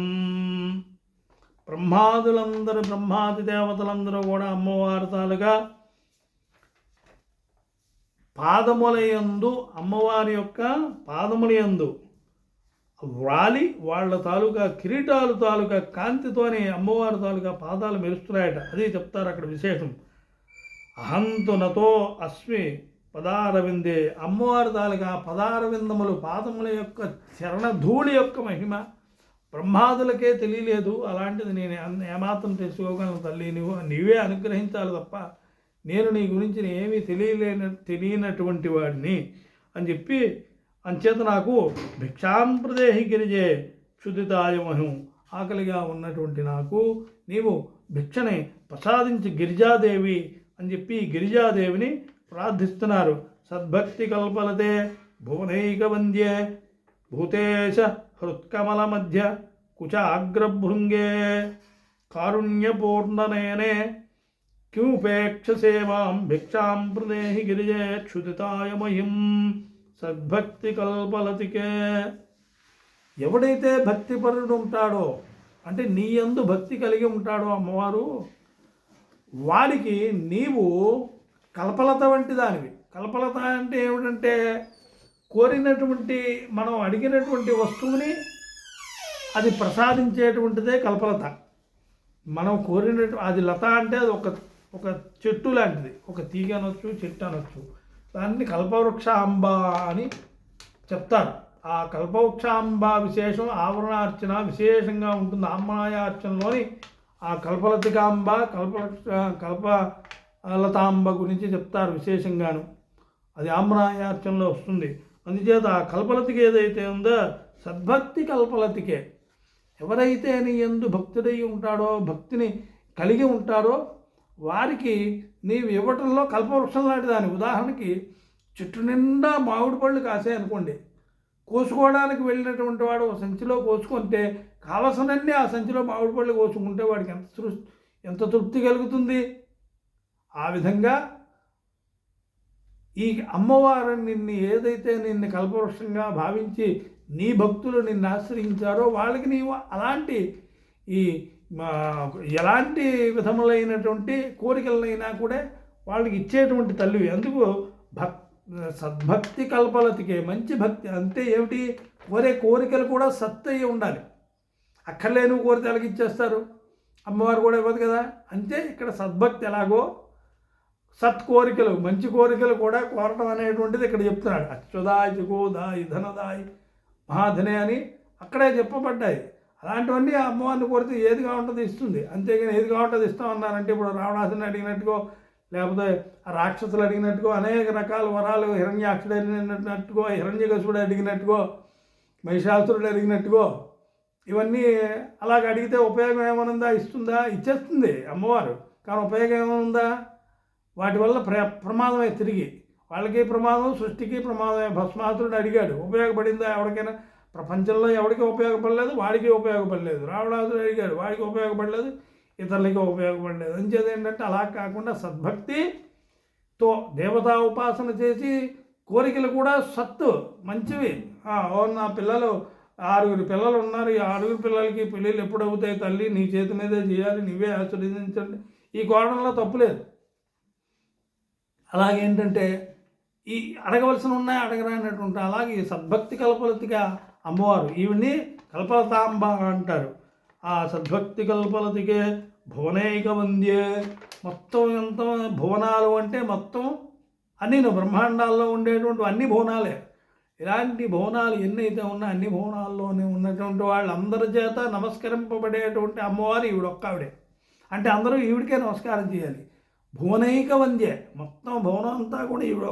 బ్రహ్మాది దేవతలందరూ కూడా అమ్మవారి తాలుగా పాదములయందు, అమ్మవారి యొక్క పాదములయందు వ్రాలి వాళ్ళ తాలూకా కిరీటాలు తాలూకా కాంతితోనే అమ్మవారి తాలూకా పాదాలు మెరుస్తున్నాయట. అది చెప్తారు అక్కడ విశేషం. అహంతు నతో అస్మి పదారవిందే. అమ్మవారి తాలూకా పదారవిందములు, పాదముల యొక్క చరణధూళి యొక్క మహిమ బ్రహ్మాదులకే తెలియలేదు. అలాంటిది నేను ఏమాత్రం తెలుసుకోగలను తల్లి, నీవే అనుగ్రహించాలి తప్ప నేను నీ గురించి ఏమీ తెలియనటువంటి వాడిని అని చెప్పి. అంచేత నాకు భిక్షాం ప్రదేహి గిరిజే క్షుదితాయమహం. ఆకలిగా ఉన్నటువంటి నాకు నీవు భిక్షని ప్రసాదించి గిరిజాదేవి అని చెప్పి గిరిజాదేవిని ప్రార్థిస్తున్నారు. సద్భక్తి కల్పలతే భువనైక వంద్యే భూతేశ హృత్కమల మధ్య కుచాగ్రభృంగే కారుణ్యపూర్ణనయనే కిముపేక్షసేవాం భిక్షాం ప్రదేహి గిరిజే క్షుదితాయ మహిం సద్భక్తి కల్పలతికే. ఎవడైతే భక్తిపరుడు ఉంటాడో అంటే నీ యందు భక్తి కలిగి ఉంటాడో అమ్మవారు, వాడికి నీవు కల్పలత వంటి దానివి. కల్పలత అంటే ఏమిటంటే కోరినటువంటి మనం అడిగినటువంటి వస్తువుని అది ప్రసాదించేటువంటిదే కల్పలత. మనం కోరినట్టు అది లత అంటే అది ఒక చెట్టు లాంటిది, ఒక తీగ అనొచ్చు, చెట్టు అనొచ్చు. దాన్ని కల్పవృక్షాంబ అని చెప్తారు. ఆ కల్పవృక్షాంబ విశేషం ఆవరణార్చన విశేషంగా ఉంటుంది. ఆమ్నాయార్చనలోని ఆ కల్పలతికాంబ కల్పలతాంబ గురించి చెప్తారు విశేషంగాను. అది ఆమ్నాయార్చనలో వస్తుంది. అందుచేత ఆ కల్పలతికి ఏదైతే ఉందో సద్భక్తి కల్పలతికే. ఎవరైతే నీ యందు భక్తుడై ఉంటాడో, భక్తిని కలిగి ఉంటాడో వారికి నీవు ఇవ్వటంలో కల్పవృక్షం లాంటి దాని. ఉదాహరణకి చెట్టు నిండా మామిడి పళ్ళు కాసాయి అనుకోండి, కోసుకోవడానికి వెళ్ళినటువంటి వాడు ఒక సంచిలో కోసుకుంటే కావలసినన్ని ఆ సంచిలో మామిడి పళ్ళు కోసుకుంటే వాడికి ఎంత తృప్తి కలుగుతుంది. ఆ విధంగా ఈ అమ్మవారు ఏదైతే నిన్ను కల్పవృక్షంగా భావించి నీ భక్తులు నిన్ను ఆశ్రయించారో వాళ్ళకి నీవు అలాంటి ఎలాంటి విధములైనటువంటి కోరికలైనా కూడా వాళ్ళకి ఇచ్చేటువంటి తల్లివి. అందుకు సద్భక్తి కల్పలతికే. మంచి భక్తి అంటే ఏమిటి? కోరికలు కూడా సత్తయ్యి ఉండాలి. అక్కర్లేని కోరితే ఎలాగ ఇచ్చేస్తారు? అమ్మవారు కూడా ఇవ్వదు కదా. అంతే ఇక్కడ సద్భక్తి ఎలాగో సత్కోరికలు మంచి కోరికలు కూడా కోరటం అనేటువంటిది ఇక్కడ చెప్తున్నాడు. అచ్యుదాయి గోదాయి ధనదాయి మహాధనే అని అక్కడే చెప్పబడ్డాయి. అలాంటివన్నీ ఆ అమ్మవారిని కోరితే ఏది కావాలంటే ఇస్తుంది. అంతేగాని ఏది కావాలంటే ఇస్తామన్నారంటే ఇప్పుడు రావణాసుని అడిగినట్టుగో లేకపోతే ఆ రాక్షసులు అడిగినట్టుగో అనేక రకాల వరాలు హిరణ్యాక్షుడు అడిగినట్టుగో హిరణ్యకశుడు అడిగినట్టుగో మహిషాసురుడు అడిగినట్టుగో ఇవన్నీ అలాగ అడిగితే ఉపయోగం ఏమనుందా? ఇస్తుందా? ఇచ్చేస్తుంది అమ్మవారు. కానీ ఉపయోగం ఏమనుందా? వాటి వల్ల ప్రమాదమే. తిరిగి వాళ్ళకి ప్రమాదం, సృష్టికి ప్రమాదమే. భస్మాసురుడు అడిగాడు, ఉపయోగపడిందా ఎవరికైనా? ప్రపంచంలో ఎవరికి ఉపయోగపడలేదు, వాడికి ఉపయోగపడలేదు. రావణాసురుడు అడిగాడు, వాడికి ఉపయోగపడలేదు, ఇతరులకి ఉపయోగపడలేదు. అంచేది ఏంటంటే అలా కాకుండా సద్భక్తితో దేవతా ఉపాసన చేసి కోరికలు కూడా సత్తు మంచివి. నా పిల్లలు 6 పిల్లలు ఉన్నారు, ఈ 6 పిల్లలకి పెళ్ళిళ్ళు ఎప్పుడు అవుతాయి తల్లి? నీ చేతి మీదే చేయాలి, నీవే ఆశీర్వదించండి. ఈ కోరడంలో తప్పులేదు. అలాగేంటంటే ఈ అడగవలసిన ఉన్నాయి అడగరానటువంటి అలాగే సద్భక్తి కల్పలతిగా అమ్మవారు. ఈవిని కల్పలతాంబ అంటారు. ఆ సద్భక్తి కల్పలతికే భువనైక వంద్యే. మొత్తం ఎంత భువనాలు అంటే మొత్తం అన్నీ బ్రహ్మాండాల్లో ఉండేటువంటి అన్ని భువనాలే. ఇలాంటి భువనాలు ఎన్నైతే ఉన్నా అన్ని భువనాల్లోనే ఉన్నటువంటి వాళ్ళందరి చేత నమస్కరింపబడేటువంటి అమ్మవారు ఈవిడొక్కావిడే. అంటే అందరూ ఈవిడికే నమస్కారం చేయాలి. భువనైక వంద్యే. మొత్తం భువనం అంతా కూడా ఈవిడ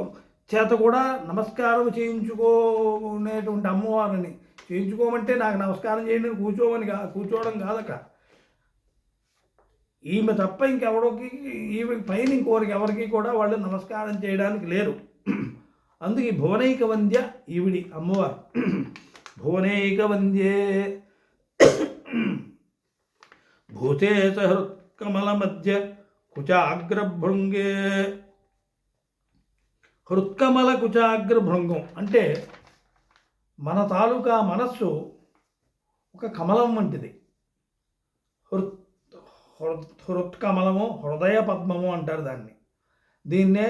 చేత కూడా నమస్కారం చేయించుకోనేటువంటి అమ్మవారిని. చేయించుకోమంటే నాకు నమస్కారం చేయండి కూర్చోవడం కాదక. ఈమె తప్ప ఇంకెవరికి ఈమె పైన ఇంకోరికి ఎవరికి కూడా వాళ్ళు నమస్కారం చేయడానికి లేరు. అందుకే భువనైక వంద్య ఈవిడి అమ్మవారు. భువనైక వంద్యే భూతేశ హృత్కమల మధ్య కుచాగ్రభృంగే. హృత్కమల కుచాగ్రభృంగం అంటే మన తాలూకా మనస్సు ఒక కమలం వంటిది. హృత్కమలము, హృదయ పద్మము అంటారు దాన్ని. దీన్నే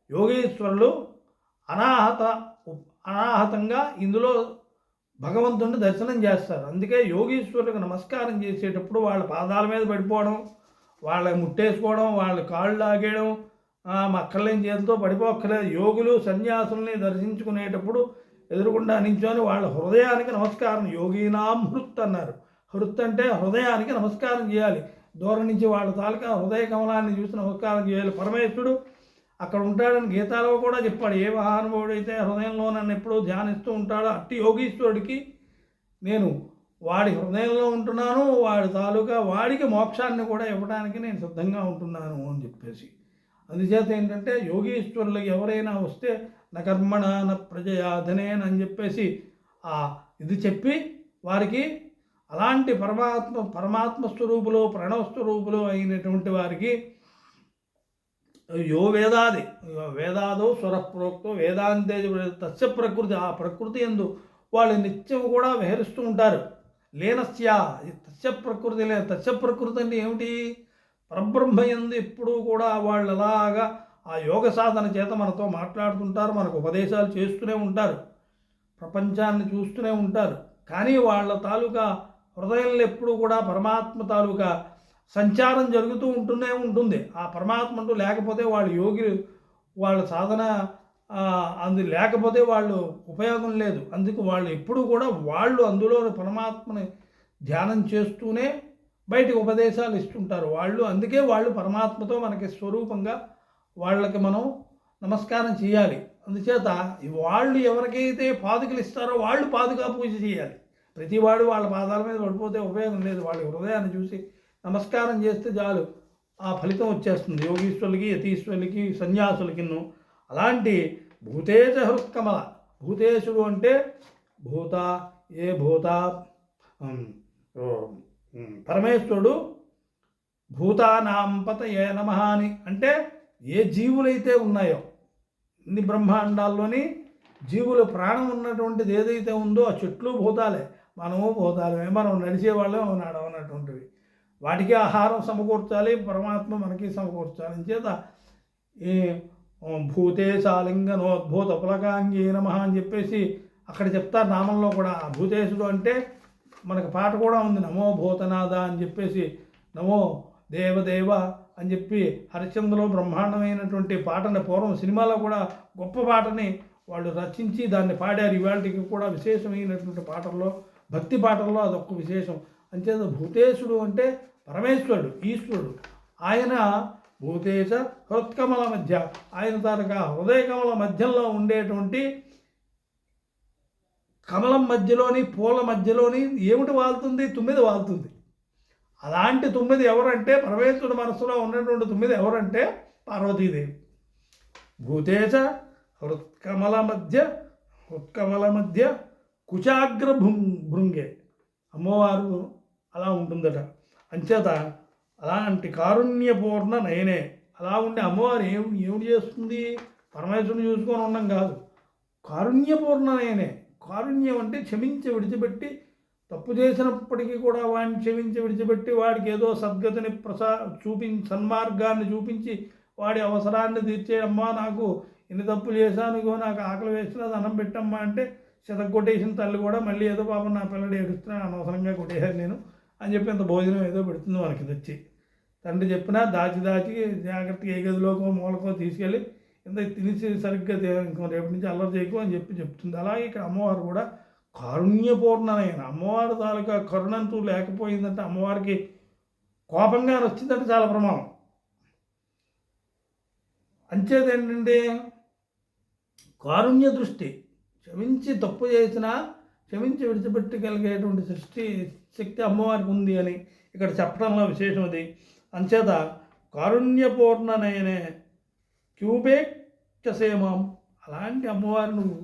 యోగేశ్వరులు అనాహతంగా ఇందులో భగవంతుడిని దర్శనం చేస్తారు. అందుకే యోగీశ్వరులకు నమస్కారం చేసేటప్పుడు వాళ్ళ పాదాల మీద పడిపోవడం, వాళ్ళని ముట్టేసుకోవడం, వాళ్ళ కాళ్ళు లాగేయడం మక్కలేని చేతితో పడిపోక్కలేదు. యోగులు సన్యాసుల్ని దర్శించుకునేటప్పుడు ఎదురుకుండా నించొని వాళ్ళ హృదయానికి నమస్కారం. యోగీనాం హృత్ అన్నారు. హృత్ అంటే హృదయానికి నమస్కారం చేయాలి. దూరం నుంచి వాళ్ళ తాలూకా హృదయ కమలాన్ని చూసి నమస్కారం చేయాలి. పరమేశ్వరుడు అక్కడ ఉంటాడని గీతాలో కూడా చెప్పాడు. ఏ మహానుభావుడైతే హృదయంలో నన్ను ఎప్పుడూ ధ్యానిస్తూ ఉంటాడో అట్టి యోగీశ్వరుడికి నేను వాడి హృదయంలో ఉంటున్నాను, వాడి తాలూకా వాడికి మోక్షాన్ని కూడా ఇవ్వడానికి నేను సిద్ధంగా ఉంటున్నాను అని చెప్పేసి. అందుచేత ఏంటంటే యోగీశ్వరులకు ఎవరైనా వస్తే నా కర్మణ నా ప్రజయాధనేన్ అని చెప్పేసి ఇది చెప్పి వారికి అలాంటి పరమాత్మ స్వరూపులు ప్రణవ స్వరూపులు అయినటువంటి వారికి యో వేదాదో స్వరప్రోక్తో వేదాంతే తస్య ప్రకృతి, ఆ ప్రకృతి యందు వాళ్ళు నిత్యం కూడా విహరిస్తూ ఉంటారు. లేనస్య తస్య ప్రకృతి అంటే ఏమిటి? పరబ్రహ్మ యందు ఎప్పుడూ కూడా వాళ్ళు అలాగా ఆ యోగ సాధన చేత మనతో మాట్లాడుతుంటారు, మనకు ఉపదేశాలు చేస్తూనే ఉంటారు, ప్రపంచాన్ని చూస్తూనే ఉంటారు. కానీ వాళ్ళ తాలూకా హృదయంలో ఎప్పుడూ కూడా పరమాత్మ తాలూకా సంచారం జరుగుతూ ఉంటుంది. ఆ పరమాత్మ అంటూ లేకపోతే వాళ్ళు యోగి వాళ్ళ సాధన లేకపోతే వాళ్ళు ఉపయోగం లేదు. అందుకు వాళ్ళు ఎప్పుడు కూడా వాళ్ళు అందులోని పరమాత్మని ధ్యానం చేస్తూనే బయటికి ఉపదేశాలు ఇస్తుంటారు వాళ్ళు. అందుకే వాళ్ళు పరమాత్మతో మనకి స్వరూపంగా వాళ్ళకి మనం నమస్కారం చేయాలి. అందుచేత వాళ్ళు ఎవరికైతే పాదుకలు ఇస్తారో వాళ్ళు పాదుకా పూజ చేయాలి. ప్రతివాడు వాళ్ళ పాదాల మీద పడిపోతే ఉపయోగం లేదు. వాళ్ళ హృదయాన్ని చూసి నమస్కారం చేస్తే చాలు, ఆ ఫలితం వచ్చేస్తుంది. యోగీశ్వరులకి, యతీశ్వరులకి, సన్యాసులకిను. అలాంటి భూతేజ హృత్కమల, భూతేశుడు అంటే భూత పరమేశ్వరుడు భూతానాం పతయే నమః అని అంటే ఏ జీవులైతే ఉన్నాయో ఇన్ని బ్రహ్మాండాల్లోని జీవులు ప్రాణం ఉన్నటువంటిది ఏదైతే ఉందో ఆ చెట్లు భూతాలే, మనము భూతాలమే, మనం నడిచేవాళ్ళం నడవనటువంటివి. వాటికి ఆహారం సమకూర్చాలి, పరమాత్మ మనకి సమకూర్చాలి. చేత ఈ భూతేశాలింగనోద్భూత పులకాంగీ నమః అని చెప్పేసి అక్కడ చెప్తారు నామంలో కూడా. ఆ భూతేశుడు అంటే మనకు పాట కూడా ఉంది, నమో భూతనాథ అని చెప్పేసి, నమో దేవదేవ అని చెప్పి హరిశ్చంద్రలో బ్రహ్మాండమైనటువంటి పాటని పూర్వం సినిమాలో కూడా గొప్ప పాటని వాళ్ళు రచించి దాన్ని పాడారు. ఇవాళకి కూడా విశేషమైనటువంటి పాటల్లో, భక్తి పాటల్లో అదొక విశేషం. అంచేత భూతేశుడు అంటే పరమేశ్వరుడు, ఈశ్వరుడు. ఆయన భూతేశ హృత్కమల మధ్య, ఆయన తాలూకా హృదయ కమల మధ్యలో ఉండేటువంటి కమలం మధ్యలోని పూల మధ్యలోని ఏమిటి వాళ్తుంది? తుమ్మిది వాళ్తుంది. అలాంటి తుమ్మిది ఎవరంటే పరమేశ్వరుడు మనసులో ఉన్నటువంటి తుమ్మిది ఎవరంటే పార్వతీదేవి. భూతేశ హృత్కమల మధ్య కుచాగ్ర భృంగే, అమ్మవారు అలా ఉంటుందట. అంచేత అలాంటి కారుణ్యపూర్ణ నయనే, అలా ఉండే అమ్మవారు ఏమిటి చేస్తుంది? పరమేశ్వరుని చూసుకొని ఉండడం కాదు, కారుణ్యపూర్ణ నయనే. కారుణ్యం అంటే క్షమించి విడిచిపెట్టి, తప్పు చేసినప్పటికీ కూడా వాడిని క్షమించి విడిచిపెట్టి వాడికి ఏదో సద్గతిని సన్మార్గాన్ని చూపించి వాడి అవసరాన్ని తీర్చేయమ్మా, నాకు ఇన్ని తప్పులు చేశాను, ఇగో నాకు ఆకలి వేసినది అన్నం పెట్టమ్మా అంటే కొట్టేసిన తల్లి కూడా మళ్ళీ ఏదో పాపం నా పిల్లడు ఏడుస్తున్నాను, అనవసరంగా కొట్టేశాను నేను అని చెప్పి ఇంత భోజనం ఏదో పెడుతుంది మనకి తెచ్చి. తండ్రి చెప్పినా దాచి జాగ్రత్తగా ఏ గదిలోకో మూలకో తీసుకెళ్ళి ఇంత తినేసి సరిగ్గా ఇంకో రేపటి నుంచి అల్లరి చేయకు అని చెప్తుంది. అలాగే ఇక్కడ అమ్మవారు కూడా కారుణ్యపూర్ణమైన, అమ్మవారి తాలూకా కరుణంతూ లేకపోయిందంటే, అమ్మవారికి కోపంగా వచ్చిందంటే చాలా ప్రమాదం. అంచేది ఏంటంటే కారుణ్య దృష్టి, క్షమించి తప్పు చేసినా క్షమించి విడిచిపెట్టగలిగేటువంటి శక్తి అమ్మవారికి ఉంది అని ఇక్కడ చెప్పడంలో విశేషం అది. అంచేత కారుణ్యపూర్ణనైనే క్యూబేక్షసేమాం, అలాంటి అమ్మవారు నువ్వు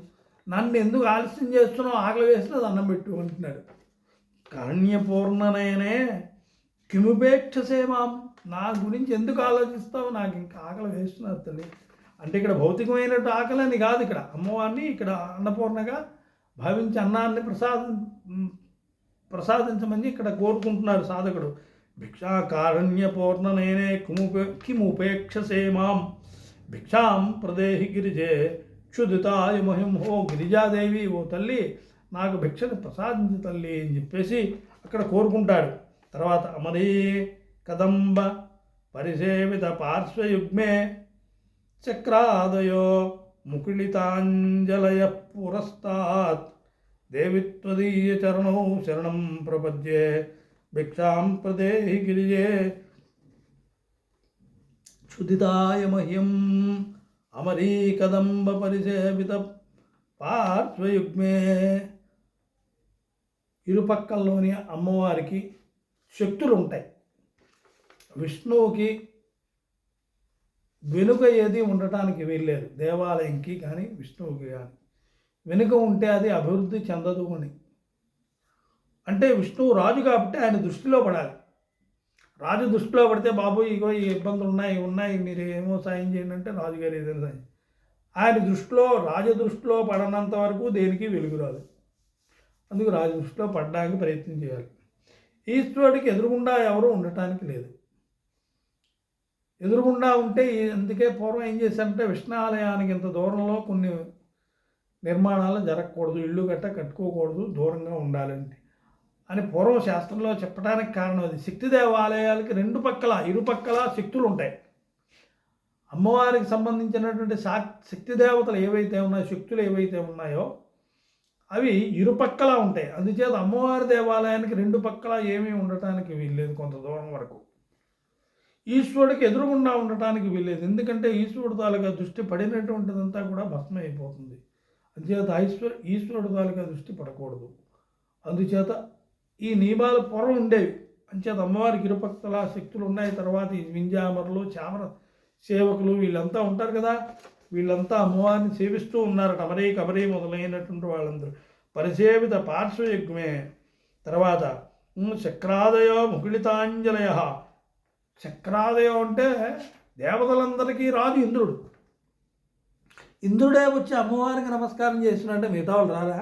నన్ను ఎందుకు ఆలస్యం చేస్తున్నావు, ఆకలి వేసినా అన్నం పెట్టు అంటున్నాడు. కారుణ్యపూర్ణనైనే కిముపేక్షసేమాం, నా గురించి ఎందుకు ఆలోచిస్తావు, నాకు ఇంకా ఆకలి వేస్తున్నారు తల్లి అంటే ఇక్కడ భౌతికమైనట్టు ఆకలి అని కాదు, ఇక్కడ అమ్మవారిని ఇక్కడ అన్నపూర్ణగా భావించి అన్నాన్ని ప్రసాదించమని ఇక్కడ కోరుకుంటున్నాడు సాధకుడు. భిక్షా కారుణ్యపూర్ణనైనే కిముపేక్షసేమాం భిక్షాం ప్రదేహి గిరిజే క్షుదితాయ మహిం. ఓ గిరిజాదేవి, ఓ తల్లి నాకు భిక్షను ప్రసాదించు తల్లి అని చెప్పేసి అక్కడ కోరుకుంటాడు. తర్వాత అమరీ కదంబ పరిసేవిత పార్శ్వయుగ్మే చక్రాదయో ముకుళితాంజలయ పురస్తాత్ దేవి త్వదీయ చరణౌ శరణం ప్రపద్యే భిక్షాం ప్రదేహి గిరిజే క్షుదితాయ మహ్యం. అమరీ కదంబ పరిసేవిత పార్శ్వయుగ్మే, ఇరుపక్కల్లోని అమ్మవారికి శక్తులు ఉంటాయి. విష్ణువుకి వెనుక ఏది ఉండటానికి వీల్లేదు, దేవాలయంకి కానీ విష్ణువుకి కానీ. వెనుక ఉంటే అది అభివృద్ధి చెందదు అని. అంటే విష్ణువు రాజు కాబట్టి ఆయన దృష్టిలో పడాలి. రాజు దృష్టిలో పడితే బాబు ఇగో ఈ ఇబ్బందులు ఉన్నాయి మీరు ఏమో సాయం చేయండి అంటే రాజుగారు ఏదైనా సాయం. ఆయన దృష్టిలో రాజు దృష్టిలో పడనంత వరకు దేనికి వెలుగు రాదు. అందుకు రాజు దృష్టిలో పడడానికి ప్రయత్నం చేయాలి. ఈశ్వరుడికి ఎదురుగుండా ఎవరు ఉండటానికి లేదు. ఎదురుగుండా ఉంటే అందుకే పూర్వం ఏం చేశారంటే విష్ణాలయానికి ఇంత దూరంలో కొన్ని నిర్మాణాలు జరగకూడదు, ఇల్లు గట్ట కట్టుకోకూడదు, దూరంగా ఉండాలంటే అని పూర్వ శాస్త్రంలో చెప్పడానికి కారణం అది. శక్తి దేవాలయాలకి ఇరుపక్కల శక్తులు ఉంటాయి. అమ్మవారికి సంబంధించినటువంటి శక్తి దేవతలు ఏవైతే ఉన్నాయో, శక్తులు ఏవైతే ఉన్నాయో అవి ఇరుపక్కల ఉంటాయి. అందుచేత అమ్మవారి దేవాలయానికి రెండు పక్కల ఏమీ ఉండటానికి వీల్లేదు, కొంత దూరం వరకు. ఈశ్వరుడికి ఎదురుగుండా ఉండటానికి వీల్లేదు, ఎందుకంటే ఈశ్వరుడు తాలూకా దృష్టి పడినటువంటిదంతా కూడా భస్మం అయిపోతుంది. అందుచేత ఈశ్వరుడు తాలూకా దృష్టి పడకూడదు. అందుచేత ఈ నియమాలు పూర్వం ఉండేవి. అంచేత అమ్మవారికి ఇరుపక్కల శక్తులు ఉన్నాయి. తర్వాత ఈ వింజామరులు, చామర సేవకులు వీళ్ళంతా ఉంటారు కదా, వీళ్ళంతా అమ్మవారిని సేవిస్తూ ఉన్నారట. కబరీ మొదలైనటువంటి వాళ్ళందరూ పరిసేవిత పార్శ్వయజ్ఞమే. తర్వాత చక్రాదయో ముకుళితాంజలయ. చక్రాదయం అంటే దేవతలందరికీ రాజు ఇంద్రుడు. ఇంద్రుడే వచ్చి అమ్మవారికి నమస్కారం చేసినట్టే మిగతా వాళ్ళు రారా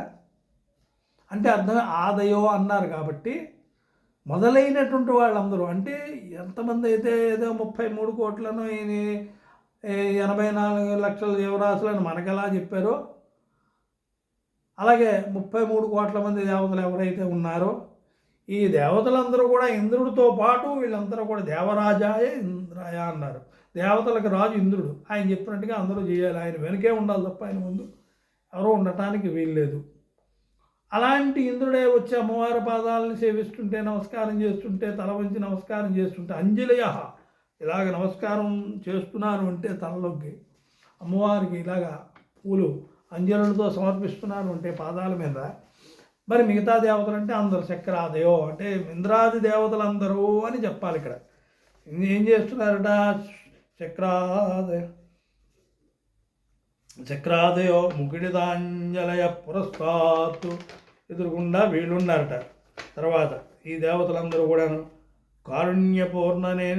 అంటే అర్థం. ఆదయో అన్నారు కాబట్టి మొదలైనటువంటి వాళ్ళందరూ అంటే ఎంతమంది అయితే ఏదో 33 కోట్లను 84 లక్షల జీవరాశులను మనకు ఎలా చెప్పారో అలాగే 33 కోట్ల మంది దేవతలు ఎవరైతే ఉన్నారో ఈ దేవతలందరూ కూడా ఇంద్రుడితో పాటు వీళ్ళందరూ కూడా దేవరాజాయ ఇంద్రాయ అన్నారు. దేవతలకు రాజు ఇంద్రుడు. ఆయన చెప్పినట్టుగా అందరూ చేయాలి. ఆయన వెనుకే ఉండాలి తప్ప ఆయన ముందు ఎవరో ఉండటానికి వీల్లేదు. అలాంటి ఇంద్రుడే వచ్చి అమ్మవారి పాదాలను సేవిస్తుంటే, నమస్కారం చేస్తుంటే, తల వంచి నమస్కారం చేస్తుంటే, అంజలియ ఇలాగ నమస్కారం చేస్తున్నాను అంటే తలలోకి అమ్మవారికి ఇలాగా పూలు అంజలులతో సమర్పిస్తున్నాను అంటే పాదాల మీద. మరి మిగతా దేవతలు అంటే అందరు చక్రాదయో అంటే ఇంద్రాది దేవతలందరూ అని చెప్పాలి. ఇక్కడ ఏం చేస్తున్నారట? చక్రాదయో ముగిడిదాంజలయ పురస్కాత్తు ఎదురుగుండా వీళ్ళున్నారట. తర్వాత ఈ దేవతలందరూ కూడాను కారుణ్యపూర్ణనే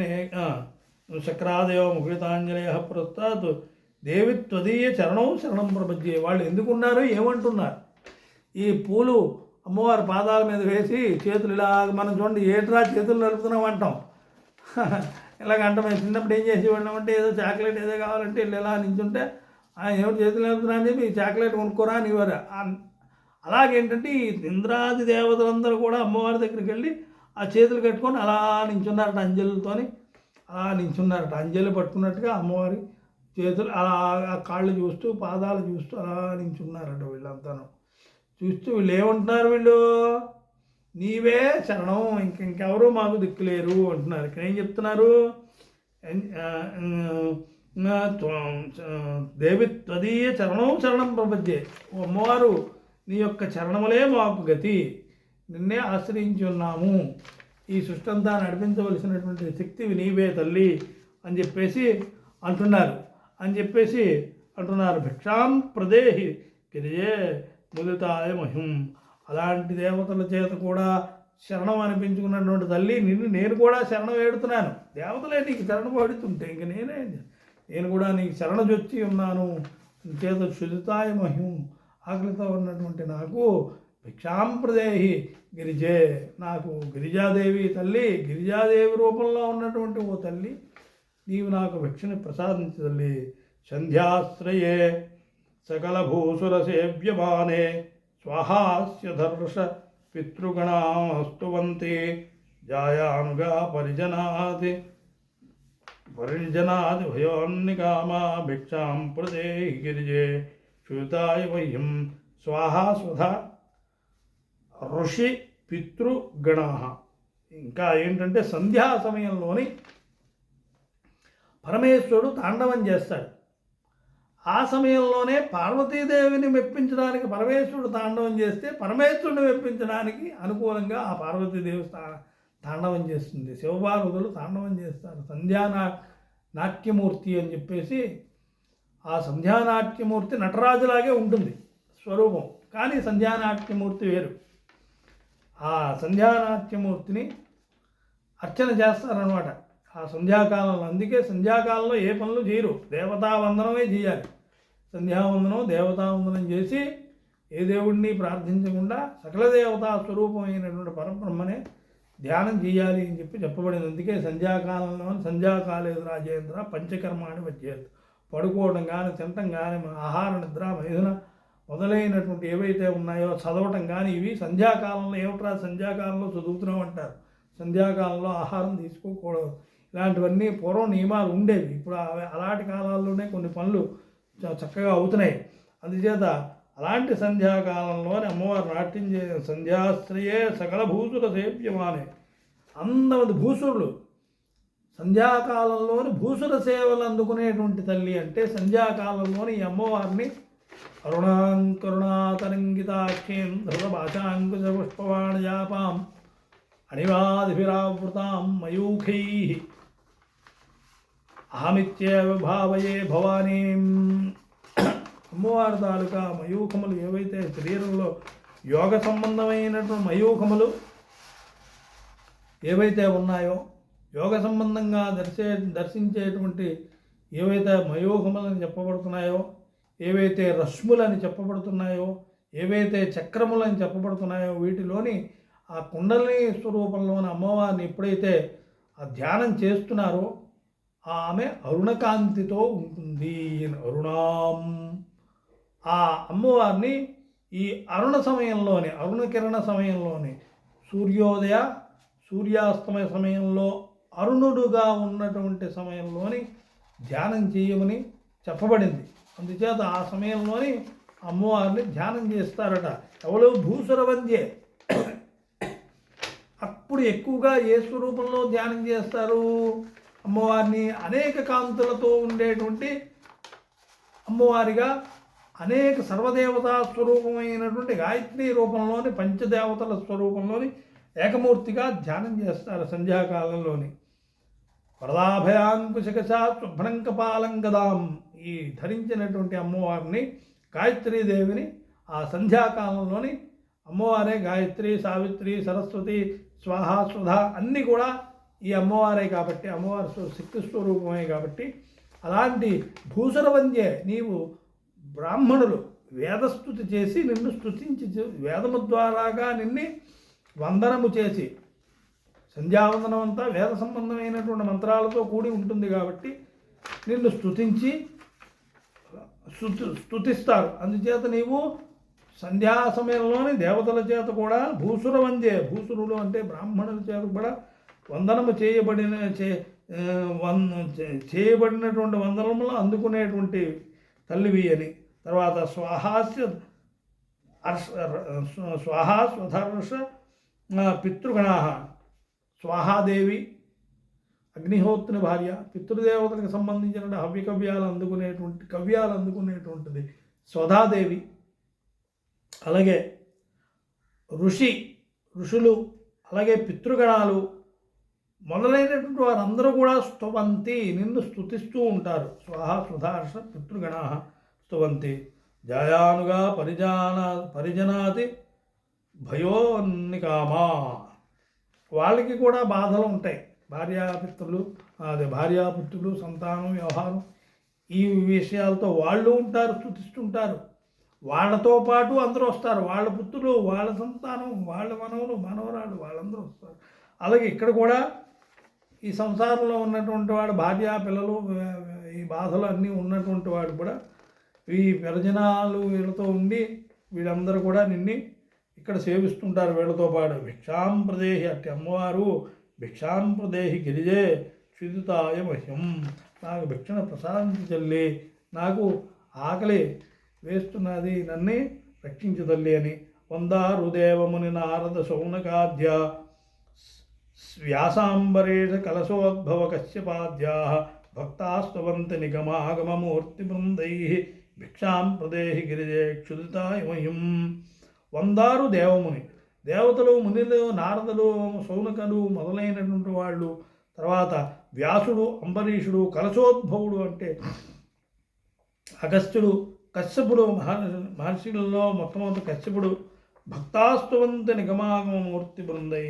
చక్రాదయో ముగిడితాంజలయ పురస్కాత్తు దేవి త్వదీయ శరణం ప్రపంచే. వాళ్ళు ఎందుకున్నారు, ఏమంటున్నారు? ఈ పూలు అమ్మవారి పాదాల మీద వేసి చేతులు ఇలాగ, మనం చూడండి ఏట్రా చేతులు నలుపుతున్నాం అంటాం. ఇలాగంట మేము చిన్నప్పుడు ఏం చేసి ఉన్నామంటే ఏదో చాక్లెట్ ఏదో కావాలంటే వీళ్ళు ఎలా నించుంటే ఆయన ఎవరు చేతులు నలుపుతున్నా అని చెప్పి చాక్లెట్ కొనుక్కోరా అని ఇవ్వరు. అలాగేంటంటే ఈ ఇంద్రాది దేవతలందరూ కూడా అమ్మవారి దగ్గరికి వెళ్ళి ఆ చేతులు కట్టుకొని అలా నించున్నారట, అంజలితోని అలా నించున్నారట. అంజలి పట్టుకున్నట్టుగా అమ్మవారి చేతులు అలా కాళ్ళు చూస్తూ పాదాలు చూస్తూ అలా నించున్నారట. వీళ్ళంతాను చూస్తూ వీళ్ళు ఏమంటున్నారు? వీళ్ళు నీవే శరణం, ఇంకెవరూ మాకు దిక్కులేరు అంటున్నారు. ఇక్కడ ఏం చెప్తున్నారు? దేవి త్వదీయ శరణం ప్రపంచే. ఓ అమ్మవారు నీ యొక్క చరణములే మాకు గతి, నిన్నే ఆశ్రయించి ఉన్నాము, ఈ సృష్టి అంతా నడిపించవలసినటువంటి శక్తివి నీవే తల్లి అని చెప్పేసి అంటున్నారు. భిక్షాం ప్రదేహి గిరియే ముదితాయ మహిం. అలాంటి దేవతల చేత కూడా శరణం అనిపించుకున్నటువంటి తల్లి నిన్ను నేను కూడా శరణం వేడుతున్నాను. దేవతలే నీకు శరణం వేడుతుంటే ఇంక నేను కూడా నీకు శరణజొచ్చి ఉన్నాను. చేత క్షుదితాయ మహిం, ఆకలితో ఉన్నటువంటి నాకు భిక్షాం ప్రదేహి గిరిజే, నాకు గిరిజాదేవి తల్లి, గిరిజాదేవి రూపంలో ఉన్నటువంటి ఓ తల్లి నీవు నాకు భిక్షని ప్రసాదించు తల్లి. సంధ్యాశ్రయే సకల భూసుర సేవ్యమానే స్వాహాస్య దర్శ పితృగణాస్తువంతి జాయానుగా పరిజనాది భయోన్నికామా భిక్షాం ప్రదేహి గిరిజే శ్రుతాయ మహ్యం స్వాహా స్వధా ఋషి పితృగణ. ఇంకా ఏంటంటే సంధ్యా సమయంలోని పరమేశ్వరుడు తాండవం చేస్తాడు. ఆ సమయంలోనే పార్వతీదేవిని మెప్పించడానికి పరమేశ్వరుడు తాండవం చేస్తే పరమేశ్వరుని మెప్పించడానికి అనుకూలంగా ఆ పార్వతీదేవి తాండవం చేస్తుంది. శివపార్వతులు తాండవం చేస్తారు. నాట్యమూర్తి అని చెప్పేసి ఆ సంధ్యానాట్యమూర్తి నటరాజులాగే ఉంటుంది స్వరూపం, కానీ సంధ్యానాట్యమూర్తి వేరు. ఆ సంధ్యానాట్యమూర్తిని అర్చన చేస్తారనమాట ఆ సంధ్యాకాలంలో. అందుకే సంధ్యాకాలంలో ఏ పనులు చేయరు, దేవతావందనమే చేయాలి. సంధ్యావందనం దేవతావందనం చేసి ఏ దేవుడిని ప్రార్థించకుండా సకల దేవతా స్వరూపమైనటువంటి పరబ్రహ్మనే ధ్యానం చేయాలి అని చెప్పబడింది. అందుకే సంధ్యాకాలంలో సంధ్యాకాలేదు రాజేంద్ర పంచకర్మాన్ని వచ్చేది. పడుకోవడం కానీ, తినటం కానీ, ఆహార నిద్ర మైథున మొదలైనటువంటి ఏవైతే ఉన్నాయో చదవటం కానీ, ఇవి సంధ్యాకాలంలో ఏమిట్రా సంధ్యాకాలంలో చదువుతున్నాం అంటారు. సంధ్యాకాలంలో ఆహారం తీసుకోకూడదు. ఇలాంటివన్నీ పూర్వం నియమాలు ఉండేవి. ఇప్పుడు అలాంటి కాలాల్లోనే కొన్ని పనులు చక్కగా అవుతున్నాయి. అందుచేత అలాంటి సంధ్యాకాలంలోనే అమ్మవారు నాట్యం సంధ్యాశ్రయే సకల భూసుర సేవ్యమానే. అందమంది భూసురులు సంధ్యాకాలంలోని భూసుర సేవలు అందుకునేటువంటి తల్లి అంటే సంధ్యాకాలంలోని ఈ అమ్మవారిని కరుణాతరంగితాక్షేం ధృతభాషాంకుశ పుష్పవాణజాపాం అణివాదిభిరావృతాం మయూఖై అహమిత్యేవ భావయే భవానీం. అమ్మవారి తాలూకా మయూఖములు ఏవైతే శరీరంలో యోగ సంబంధమైనటువంటి మయూఖములు ఏవైతే ఉన్నాయో, యోగ సంబంధంగా దర్శించేటువంటి ఏవైతే మయూఖములని చెప్పబడుతున్నాయో, ఏవైతే రశ్ములని చెప్పబడుతున్నాయో, ఏవైతే చక్రములని చెప్పబడుతున్నాయో, వీటిలోని ఆ కుండలిని స్వరూపంలోని అమ్మవారిని ఎప్పుడైతే ఆ ధ్యానం చేస్తున్నారో ఆమె అరుణకాంతితో ఉంటుంది. అరుణాం ఆ అమ్మవారిని ఈ అరుణ సమయంలోనే, అరుణ కిరణ సమయంలోనే, సూర్యాస్తమయ సమయంలో అరుణుడుగా ఉన్నటువంటి సమయంలోని ధ్యానం చేయమని చెప్పబడింది. అందుచేత ఆ సమయంలోని అమ్మవారిని ధ్యానం చేస్తారట. ఎవరు భూసురవంద్యే. అప్పుడు ఎక్కువగా ఏ స్వరూపంలో ధ్యానం చేస్తారు అమ్మవారిని? అనేక కాంతులతో ఉండేటువంటి అమ్మవారిగా, అనేక సర్వదేవతా స్వరూపమైనటువంటి గాయత్రి రూపంలోని పంచదేవతల స్వరూపంలోని ఏకమూర్తిగా ధ్యానం చేస్తారు సంధ్యాకాలంలోని. వరదాభయాంకుశకశా శుభ్రంకపాలం గదాం. ఈ ధరించినటువంటి అమ్మవారిని గాయత్రీదేవిని ఆ సంధ్యాకాలంలోని అమ్మవారే గాయత్రి, సావిత్రి, సరస్వతి, స్వాహ, స్వధ అన్నీ కూడా ఈ అమ్మవారే కాబట్టి, అమ్మవారి శక్తి స్వరూపమే కాబట్టి, అలాంటి భూసురవంద్యే నీవు బ్రాహ్మణులు వేదస్తుతి చేసి నిన్ను స్తుతించి వేదము ద్వారాగా నిన్ను వందనము చేసి, సంధ్యావందనం అంతా వేద సంబంధమైనటువంటి మంత్రాలతో కూడి ఉంటుంది కాబట్టి నిన్ను స్తుతిస్తారు. అందుచేత నీవు సంధ్యా సమయంలోని దేవతల చేత కూడా భూసురవంద్యే, భూసురులు అంటే బ్రాహ్మణుల చేత కూడా వందనము చేయబడినటువంటి వందనములు అందుకునేటువంటి తల్లివి అని. తర్వాత స్వాహా స్వధర్ష పితృగణా. స్వాహాదేవి అగ్నిహోత్రుని భార్య, పితృదేవతలకు సంబంధించిన కవ్యాలు అందుకునేటువంటిది స్వధాదేవి. అలాగే ఋషులు, అలాగే పితృగణాలు మొదలైనటువంటి వారందరూ కూడా స్తువంతి, నిన్ను స్తుతిస్తూ ఉంటారు. స్వాహా సుధార్ష పితృగణా స్తువంతి. జాయానుగా పరిజనాతి భయోన్నికామా. వాళ్ళకి కూడా బాధలు ఉంటాయి. భార్యాపుత్రులు, సంతానం, వ్యవహారం, ఈ విషయాలతో వాళ్ళు ఉంటారు, స్తుతిస్తుంటారు. వాళ్ళతో పాటు అందరూ వస్తారు. వాళ్ళ పుత్రులు, వాళ్ళ సంతానం, వాళ్ళ మనవరాలు వాళ్ళందరూ వస్తారు. అలాగే ఇక్కడ కూడా ఈ సంసారంలో ఉన్నటువంటి వాడు, భార్య, పిల్లలు, ఈ బాధలు అన్నీ ఉన్నటువంటి వాడు కూడా ఈ ప్రజనాలు వీళ్ళతో ఉండి వీళ్ళందరూ కూడా నిన్ను ఇక్కడ సేవిస్తుంటారు వీళ్ళతో పాటు. భిక్షాం ప్రదేహి, అట్టి అమ్మవారు భిక్షాం ప్రదేహి గిరిజే క్షుదితాయ మహ్యం. నాకు భిక్షణ ప్రసాదించి చెల్లి, నాకు ఆకలి వేస్తున్నది, నన్ను రక్షించు తల్లి అని. వందారుదేవముని నారద శౌనకాద్య వ్యాసాంబరేష కలశోద్భవ కశ్యపాద్యా భక్తాస్తవంతి నిగమాగమమూర్తిబృందై భిక్షాం ప్రదేహి గిరిజే క్షుదితాయమయం. వందారు దేవముని, దేవతలు, మునులు, నారదులు, సౌనకులు మొదలైనటువంటి వాళ్ళు, తర్వాత వ్యాసుడు, అంబరీషుడు, కలశోద్భవుడు అంటే అగస్త్యుడు, కశ్యపుడు, మహర్షులలో మొట్టమొదటి కశ్యపుడు, భక్తాస్తువంత నిగమాగమమూర్తి బృందై,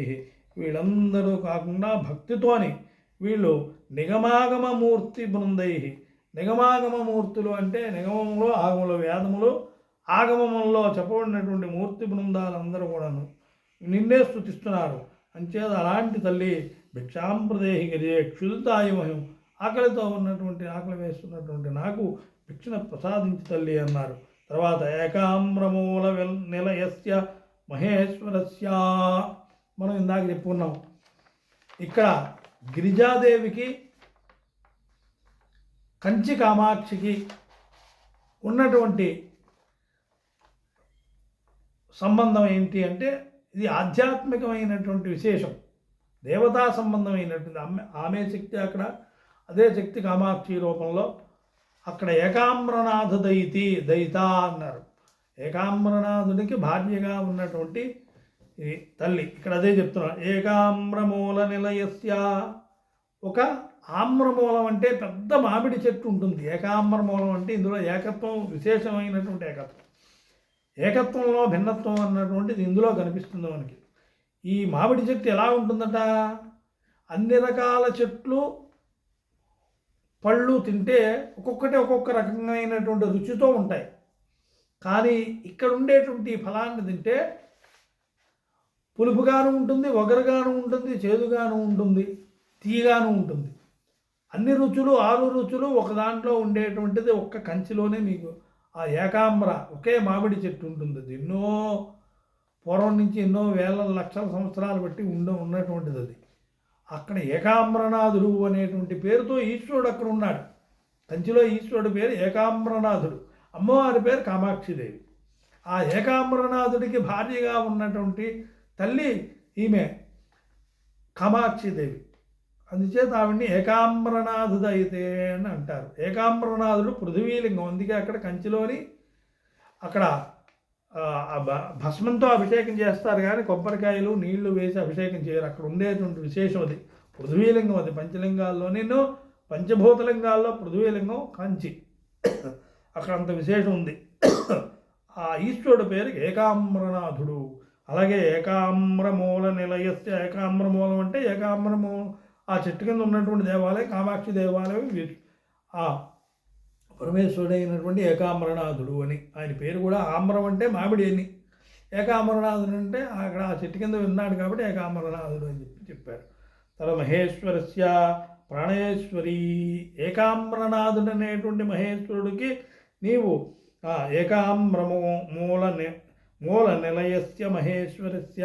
వీళ్ళందరూ కాకుండా భక్తితోని వీళ్ళు నిగమాగమమూర్తి బృందై. నిగమాగమమూర్తులు అంటే నిగమములు, ఆగములు, వేదములు, ఆగమములలో చెప్పబడినటువంటి మూర్తి బృందాలందరూ కూడాను నిన్నే స్తుతిస్తున్నారు. అంచేత అలాంటి తల్లి భిక్షాంప్రదేహి గిరియే క్షుదితాయమహం, ఆకలితో ఉన్నటువంటి, ఆకలి వేస్తున్నటువంటి నాకు భిక్షణ ప్రసాదించి తల్లి అన్నారు. తర్వాత ఏకామ్రమూల నిలయస్య మహేశ్వరస్య, మనం ఇందాక చెప్పుకున్నాం. ఇక్కడ గిరిజాదేవికి కంచి కామాక్షికి ఉన్నటువంటి సంబంధం ఏంటి అంటే ఇది ఆధ్యాత్మికమైనటువంటి విశేషం, దేవతా సంబంధమైనటువంటి. ఆమె శక్తి అక్కడ, అదే శక్తి కామాక్షి రూపంలో అక్కడ ఏకామ్రనాథ దయిత అన్నారు. ఏకామ్రనాథునికి భార్యగా ఉన్నటువంటి తల్లి ఇక్కడ అదే చెప్తున్నారు. ఏకామ్రమూల నిలయస్య, ఒక ఆమ్రమూలం అంటే పెద్ద మామిడి చెట్టు ఉంటుంది. ఏకామ్రమూలం అంటే ఇందులో ఏకత్వం, విశేషమైనటువంటి ఏకత్వం, ఏకత్వంలో భిన్నత్వం అన్నటువంటిది ఇందులో కనిపిస్తుంది మనకి. ఈ మామిడి చెట్టు ఎలా ఉంటుందట, అన్ని రకాల చెట్లు పళ్ళు తింటే ఒక్కొక్కటి ఒక్కొక్క రకమైనటువంటి రుచితో ఉంటాయి. కానీ ఇక్కడ ఉండేటువంటి ఫలాన్ని తింటే పులుపుగాను ఉంటుంది, ఒగరుగాను ఉంటుంది, చేదుగాను ఉంటుంది, తీయగాను ఉంటుంది. అన్ని రుచులు, 6 రుచులు ఒక దాంట్లో ఉండేటువంటిది ఒక్క కంచిలోనే మీకు ఆ ఏకామ్ర ఒకే మామిడి చెట్టు ఉంటుంది. అది ఎన్నో పూర్వం నుంచి ఎన్నో వేల లక్షల సంవత్సరాలు బట్టి ఉన్నటువంటిది అది. అక్కడ ఏకామ్రనాథుడు అనేటువంటి పేరుతో ఈశ్వరుడు అక్కడ ఉన్నాడు. కంచిలో ఈశ్వరుడు పేరు ఏకామ్రనాథుడు, అమ్మవారి పేరు కామాక్షిదేవి. ఆ ఏకామ్రనాథుడికి భార్యగా ఉన్నటువంటి తల్లి ఈమె కామాక్షిదేవి. అందుచేత ఆవిడ్ని ఏకామ్రనాథుడు అయితే అని అంటారు. ఏకామ్రనాథుడు పృథ్వీలింగం, అందుకే అక్కడ కంచిలోని అక్కడ భస్మంతో అభిషేకం చేస్తారు కానీ కొబ్బరికాయలు నీళ్లు వేసి అభిషేకం చేయరు. అక్కడ ఉండేటువంటి విశేషం అది, పృథ్వీలింగం. అది పంచలింగాల్లో, నేను పంచభూతలింగాల్లో పృథ్వీలింగం కంచి, అక్కడ అంత విశేషం ఉంది. ఆ ఈశ్వరుడు పేరు ఏకామ్రనాథుడు. అలాగే ఏకామ్రమూల నిలయస్య, ఏకామ్రమూలం అంటే ఏకామ్రమూలం ఆ చెట్టు కింద ఉన్నటువంటి దేవాలయం కామాక్షి దేవాలయం. ఆ పరమేశ్వరుడు అయినటువంటి ఏకామ్రనాథుడు అని ఆయన పేరు కూడా. ఆమ్రం అంటే మామిడి అని, ఏకామ్రనాథుడు అంటే అక్కడ ఆ చెట్టు కింద విన్నాడు కాబట్టి ఏకామ్రనాథుడు అని చెప్పారు. తర్వాత మహేశ్వరస్య ప్రాణేశ్వరి, ఏకామ్రనాథుడు అనేటువంటి మహేశ్వరుడికి నీవు మూల నిలయస్య మహేశ్వరస్య,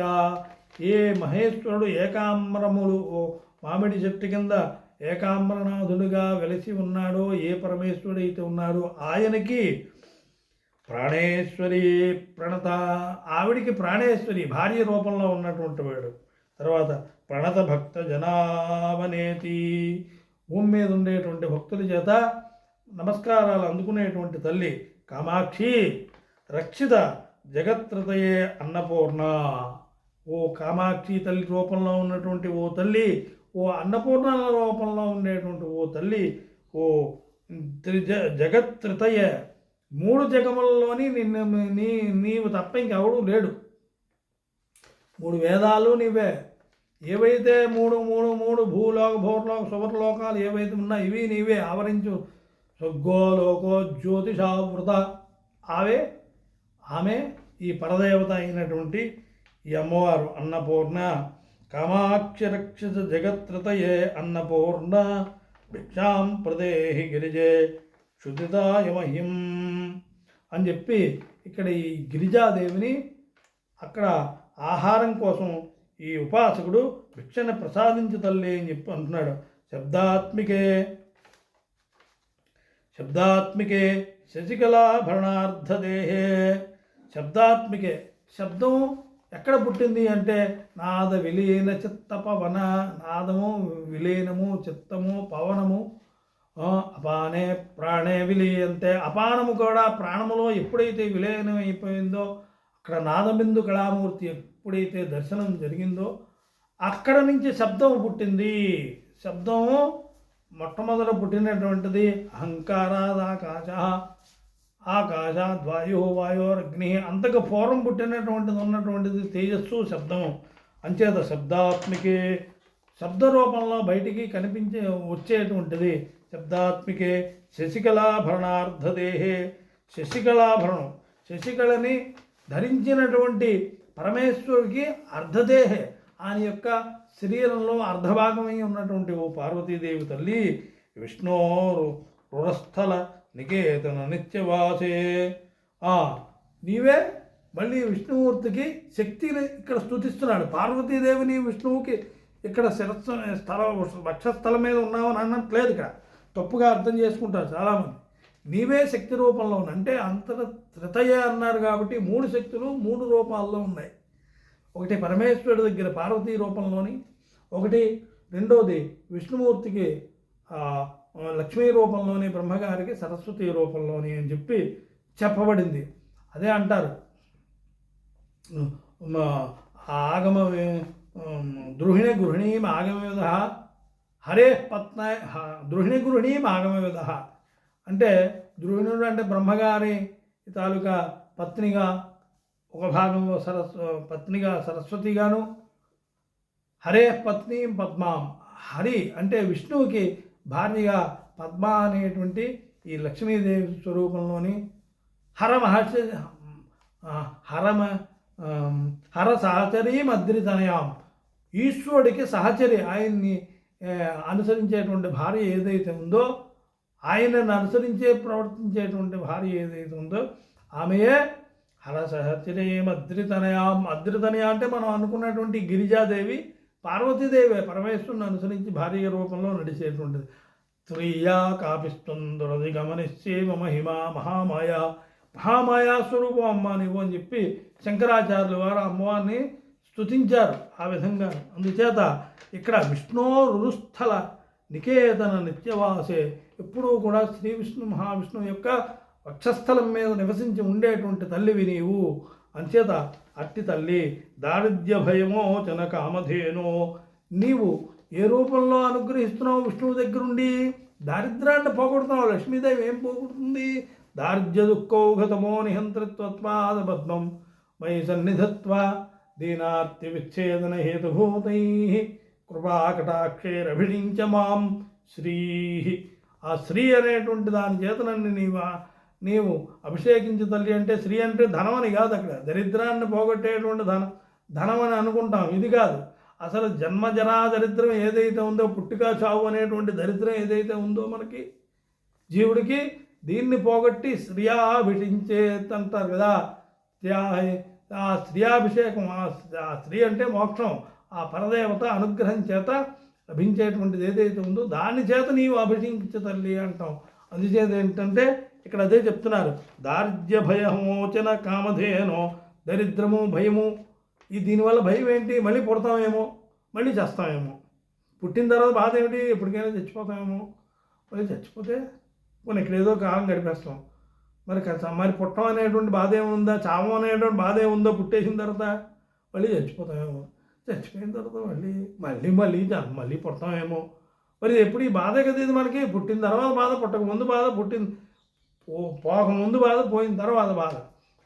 ఏ మహేశ్వరుడు ఏకామ్రములు మామిడి చెట్టు కింద ఏకామ్రనాథుడిగా వెలిసి ఉన్నాడో, ఏ పరమేశ్వరుడు అయితే ఉన్నాడో ఆయనకి ప్రాణేశ్వరి ప్రణత, ఆవిడికి ప్రాణేశ్వరి భార్య రూపంలో ఉన్నటువంటి వాడు. తర్వాత ప్రణత భక్త జనావనేతి, భూమి మీద ఉండేటువంటి భక్తుల చేత నమస్కారాలు అందుకునేటువంటి తల్లి కామాక్షి. రక్షిత జగత్రతయే అన్నపూర్ణ, ఓ కామాక్షి తల్లి రూపంలో ఉన్నటువంటి ఓ తల్లి, ఓ అన్నపూర్ణ రూపంలో ఉండేటువంటి ఓ తల్లి, ఓ జగత్రితయ, 3 జగములలోని నీవు తప్ప ఇంకెవడూ లేడు. 3 వేదాలు నీవే. ఏవైతే మూడు భూలోక, భూర్లోక, సువర్లోకాలు ఏవైతే ఉన్నాయో ఇవి నీవే ఆవరించు. స్వర్గోలోకో జ్యోతిషావృత, ఆమె ఈ పరదేవత అయినటువంటి ఈ అమ్మవారు అన్నపూర్ణ. కామాక్షి రక్షిత జగత్రతయే అన్నపూర్ణ, భిక్షాం ప్రదేహి గిరిజే క్షుదితాయమహ్యం అని చెప్పి ఇక్కడ ఈ గిరిజాదేవిని అక్కడ ఆహారం కోసం ఈ ఉపాసకుడు భిక్షను ప్రసాదించు తల్లి అని చెప్పి అంటున్నాడు. శబ్దాత్మికే శశికళాభరణార్థదేహే, శబ్దాత్మికే, శబ్దం ఎక్కడ పుట్టింది అంటే నాద విలీన చిత్త పవన, నాదము విలీనము, చిత్తము, పవనము, అపానే ప్రాణే విలీయంతే, అపానము కూడా ప్రాణములో ఎప్పుడైతే విలీనం అయిపోయిందో, అక్కడ నాదబిందు కళామూర్తి ఎప్పుడైతే దర్శనం జరిగిందో అక్కడ నుంచి శబ్దం పుట్టింది. శబ్దము మొట్టమొదట పుట్టినటువంటిది అహంకారాదాకాశ, ఆకాశాద్వాయు వాయోరగ్ని, అంతకు పూర్వం పుట్టినటువంటిది ఉన్నటువంటిది తేజస్సు శబ్దము. అంచేత శబ్దాత్మికే, శబ్ద రూపంలో బయటికి కనిపించే వచ్చేటువంటిది శబ్దాత్మికే. శశికళాభరణార్ధదేహే, శశికళాభరణం, శశికళని ధరించినటువంటి పరమేశ్వరుడికి అర్ధదేహే, ఆయన యొక్క శరీరంలో అర్ధభాగమై ఉన్నటువంటి ఓ పార్వతీదేవి తల్లి, విష్ణోరు రురస్థల నికేతన నిత్యవాసే. నీవే మళ్ళీ విష్ణుమూర్తికి శక్తిని ఇక్కడ స్తుతిస్తున్నాడు. పార్వతీదేవిని విష్ణువుకి ఇక్కడ శిరస్సు వక్షస్థలం మీద ఉన్నావని అన్నట్లేదు. ఇక్కడ తప్పుగా అర్థం చేసుకుంటారు చాలామంది. నీవే శక్తి రూపంలో ఉంది అంటే అంతట త్రితయ అన్నారు కాబట్టి 3 శక్తులు 3 రూపాల్లో ఉన్నాయి. ఒకటి పరమేశ్వరుడి దగ్గర పార్వతీ రూపంలోని, ఒకటి రెండోది విష్ణుమూర్తికి లక్ష్మీ రూపంలోని, బ్రహ్మగారికి సరస్వతి రూపంలోని అని చెప్పి చెప్పబడింది. అదే అంటారు ఆగమ ద్రుహిణి గృహిణీం ఆగమవిధ హరే పత్న, ద్రుహిణి గృహిణీం ఆగమవిధ అంటే ద్రుహిణుడు అంటే బ్రహ్మగారి తాలూకా పత్నిగా, ఒక భాగంలో పత్నిగా సరస్వతిగాను, హరే పత్ని పద్మాం, హరి అంటే విష్ణువుకి భార్యగా పద్మ అనేటువంటి ఈ లక్ష్మీదేవి స్వరూపంలోని, హర మహర్షి హర సహచరీం అద్రితనయాం, ఈశ్వరుడికి సహచరి, ఆయన్ని అనుసరించేటువంటి భార్య ఏదైతే ఉందో, ఆయనను అనుసరించే ప్రవర్తించేటువంటి భార్య ఏదైతే ఉందో ఆమెయే హర సహచరీం అద్రితనయాం. అద్రితనయ అంటే మనం అనుకున్నటువంటి గిరిజాదేవి పార్వతీదేవి పరమేశ్వరుని అనుసరించి భార్య రూపంలో నడిచేటువంటిది. త్రియా కాపిస్తుంది దురది గమనిశ్చేమ మహిమ మహామాయ, మహామాయా స్వరూపం అమ్మ నీవు అని చెప్పి శంకరాచార్యుల వారు అమ్మవారిని స్తుతించారు ఆ విధంగా. అందుచేత ఇక్కడ విష్ణోరుస్థల నికేతన నిత్యవాసే, ఎప్పుడూ కూడా శ్రీ విష్ణు మహావిష్ణువు యొక్క వక్షస్థలం మీద నివసించి ఉండేటువంటి తల్లివి నీవు. అంచేత అట్టి తల్లి దారిద్ర్య భయమోచన కామధేనో, నీవు ఏ రూపంలో అనుగ్రహిస్తున్నావు విష్ణువు దగ్గరుండి? దారిద్ర్యాన్ని పోగొడుతున్నావు. లక్ష్మీదేవి ఏం పోగొడుతుంది? దారిద్ర్య దుఃఖౌఘతమో నిహంతృత్వత్వాద పద్మం మయి సన్నిధత్వ దీనార్తి విచ్ఛేదన హేతుభూతై కృపాకటాక్షేరభిడించ మాం శ్రీ. ఆ శ్రీ అనేటువంటి దాని చేతనని నీవు అభిషేకించు తల్లి. అంటే శ్రీ అంటే ధనం అని కాదు, అక్కడ దరిద్రాన్ని పోగొట్టేటువంటి ధనం అని అనుకుంటాం. ఇది కాదు, అసలు జన్మజరా దరిద్రం ఏదైతే ఉందో, పుట్టుక చావు అనేటువంటి దరిద్రం ఏదైతే ఉందో మనకి జీవుడికి, దీన్ని పోగొట్టి శ్రియాభిషించేత్ అంటారు కదా. ఆ స్త్రియాభిషేకం, ఆ స్త్రీ అంటే మోక్షం, ఆ పరదేవత అనుగ్రహం చేత లభించేటువంటిది ఏదైతే ఉందో దాని చేత నీవు అభిషేకించే తల్లి అంటాం. అందుచేత ఏంటంటే ఇక్కడ అదే చెప్తున్నారు, దారిద్ర్య భయమోచన కామధేనో, దరిద్రము భయము. దీనివల్ల భయం ఏంటి? మళ్ళీ పుడతామేమో, మళ్ళీ చేస్తామేమో. పుట్టిన తర్వాత బాధ ఏమిటి? ఎప్పటికైనా చచ్చిపోతామేమో. మళ్ళీ చచ్చిపోతే కొన్ని ఇక్కడ ఏదో కాలం గడిపేస్తాం. మరి పుట్టం అనేటువంటి బాధ ఏముందా? చావం అనేటువంటి బాధ ఏముందో? పుట్టేసిన తర్వాత మళ్ళీ చచ్చిపోతామేమో, చచ్చిపోయిన తర్వాత మళ్ళీ పుడతామేమో. మరి ఎప్పుడు ఈ బాధే కదా ఇది మనకి. పుట్టిన తర్వాత బాధ, పుట్టక ముందు బాధ, పోకముందు బాధ, పోయిన తర్వాత బాధ.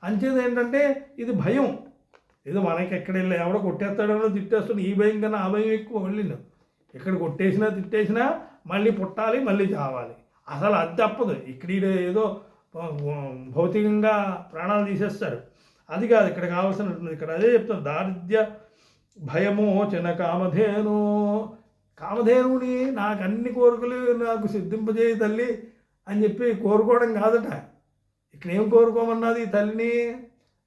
అంచేది ఏంటంటే ఇది భయం. ఏదో మనకి ఎక్కడ వెళ్ళి ఎవడో కొట్టేస్తాడో తిట్టేస్తాడు, ఈ భయం కన్నా ఆ భయం ఎక్కువ. వెళ్ళిన ఎక్కడ కొట్టేసినా తిట్టేసినా మళ్ళీ పుట్టాలి, మళ్ళీ చావాలి. అసలు అది తప్పదు. ఇక్కడ ఏదో భౌతికంగా ప్రాణాలు తీసేస్తాడు, అది కాదు ఇక్కడ కావాల్సినటువంటి. ఇక్కడ అదే చెప్తాను, దారిద్ర్య భయమోచన కామధేను. కామధేనుని నాకు అన్ని కోరికలు నాకు సిద్ధింపజేయి తల్లి అని చెప్పి కోరుకోవడం కాదట. ఇక్కడ ఏం కోరుకోమన్నది ఈ తల్లిని?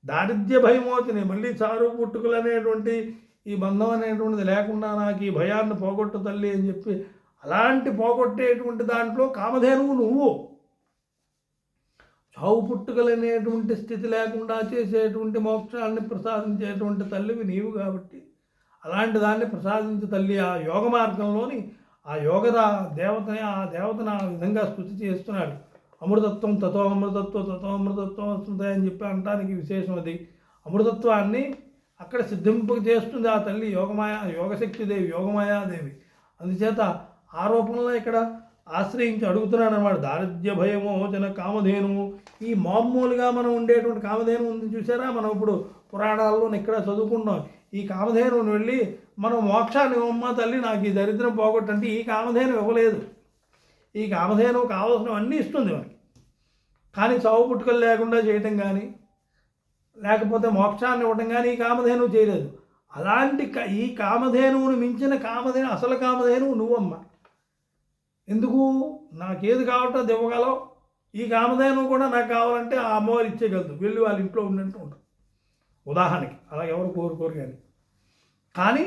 దారిద్ర్య భయమోచనే, మళ్ళీ చారు పుట్టుకలు అనేటువంటి ఈ బంధం అనేటువంటిది లేకుండా నాకు ఈ భయాన్ని పోగొట్టు తల్లి అని చెప్పి, అలాంటి పోగొట్టేటువంటి దాంట్లో కామధేనువు నువ్వు. చావు పుట్టుకలు అనేటువంటి స్థితి లేకుండా చేసేటువంటి మోక్షాన్ని ప్రసాదించేటువంటి తల్లివి నీవు కాబట్టి అలాంటి దాన్ని ప్రసాదించే తల్లి. ఆ యోగ మార్గంలోని ఆ దేవతని ఆ దేవతను ఆ విధంగా స్తుతి చేస్తున్నాడు. అమృతత్వం తతో అమృతత్వం తతో అమృతత్వం వస్తుంది అని చెప్పి అనటానికి విశేషం అది. అమృతత్వాన్ని అక్కడ సిద్ధింపు చేస్తుంది ఆ తల్లి యోగశక్తిదేవి, యోగమాయాదేవి. అందుచేత ఆ రూపంలో ఇక్కడ ఆశ్రయించి అడుగుతున్నాడు అన్నమాట. దారిద్ర్య భయమోచన కామధేనువు. ఈ మామూలుగా మనం ఉండేటువంటి కామధేను ఉంది చూసారా, మనం ఇప్పుడు పురాణాల్లో ఇక్కడ చదువుకున్నాం. ఈ కామధేనువుని వెళ్ళి మనం మోక్షాన్ని ఇవ్వమ్మ తల్లి, నాకు ఈ దరిద్రం పోగొట్టంటే ఈ కామధేను ఇవ్వలేదు. ఈ కామధేను కావలసినవన్నీ ఇస్తుంది మనకి, కానీ చావు పుట్టుకలు లేకుండా చేయటం కానీ లేకపోతే మోక్షాన్ని ఇవ్వటం కానీ ఈ కామధేనువు చేయలేదు. అలాంటి ఈ కామధేనువుని మించిన కామధేను, అసలు కామధేనువు నువ్వమ్మ. ఎందుకు? నాకేది కావాలంటే అది ఇవ్వగలవు. ఈ కామధేనువు కూడా నాకు కావాలంటే ఆ అమ్మవారు ఇచ్చేయగలదు. వెళ్ళి వాళ్ళ ఇంట్లో ఉన్నట్టు ఉంటాం ఉదాహరణకి. అలా ఎవరు కోరుకోరు కానీ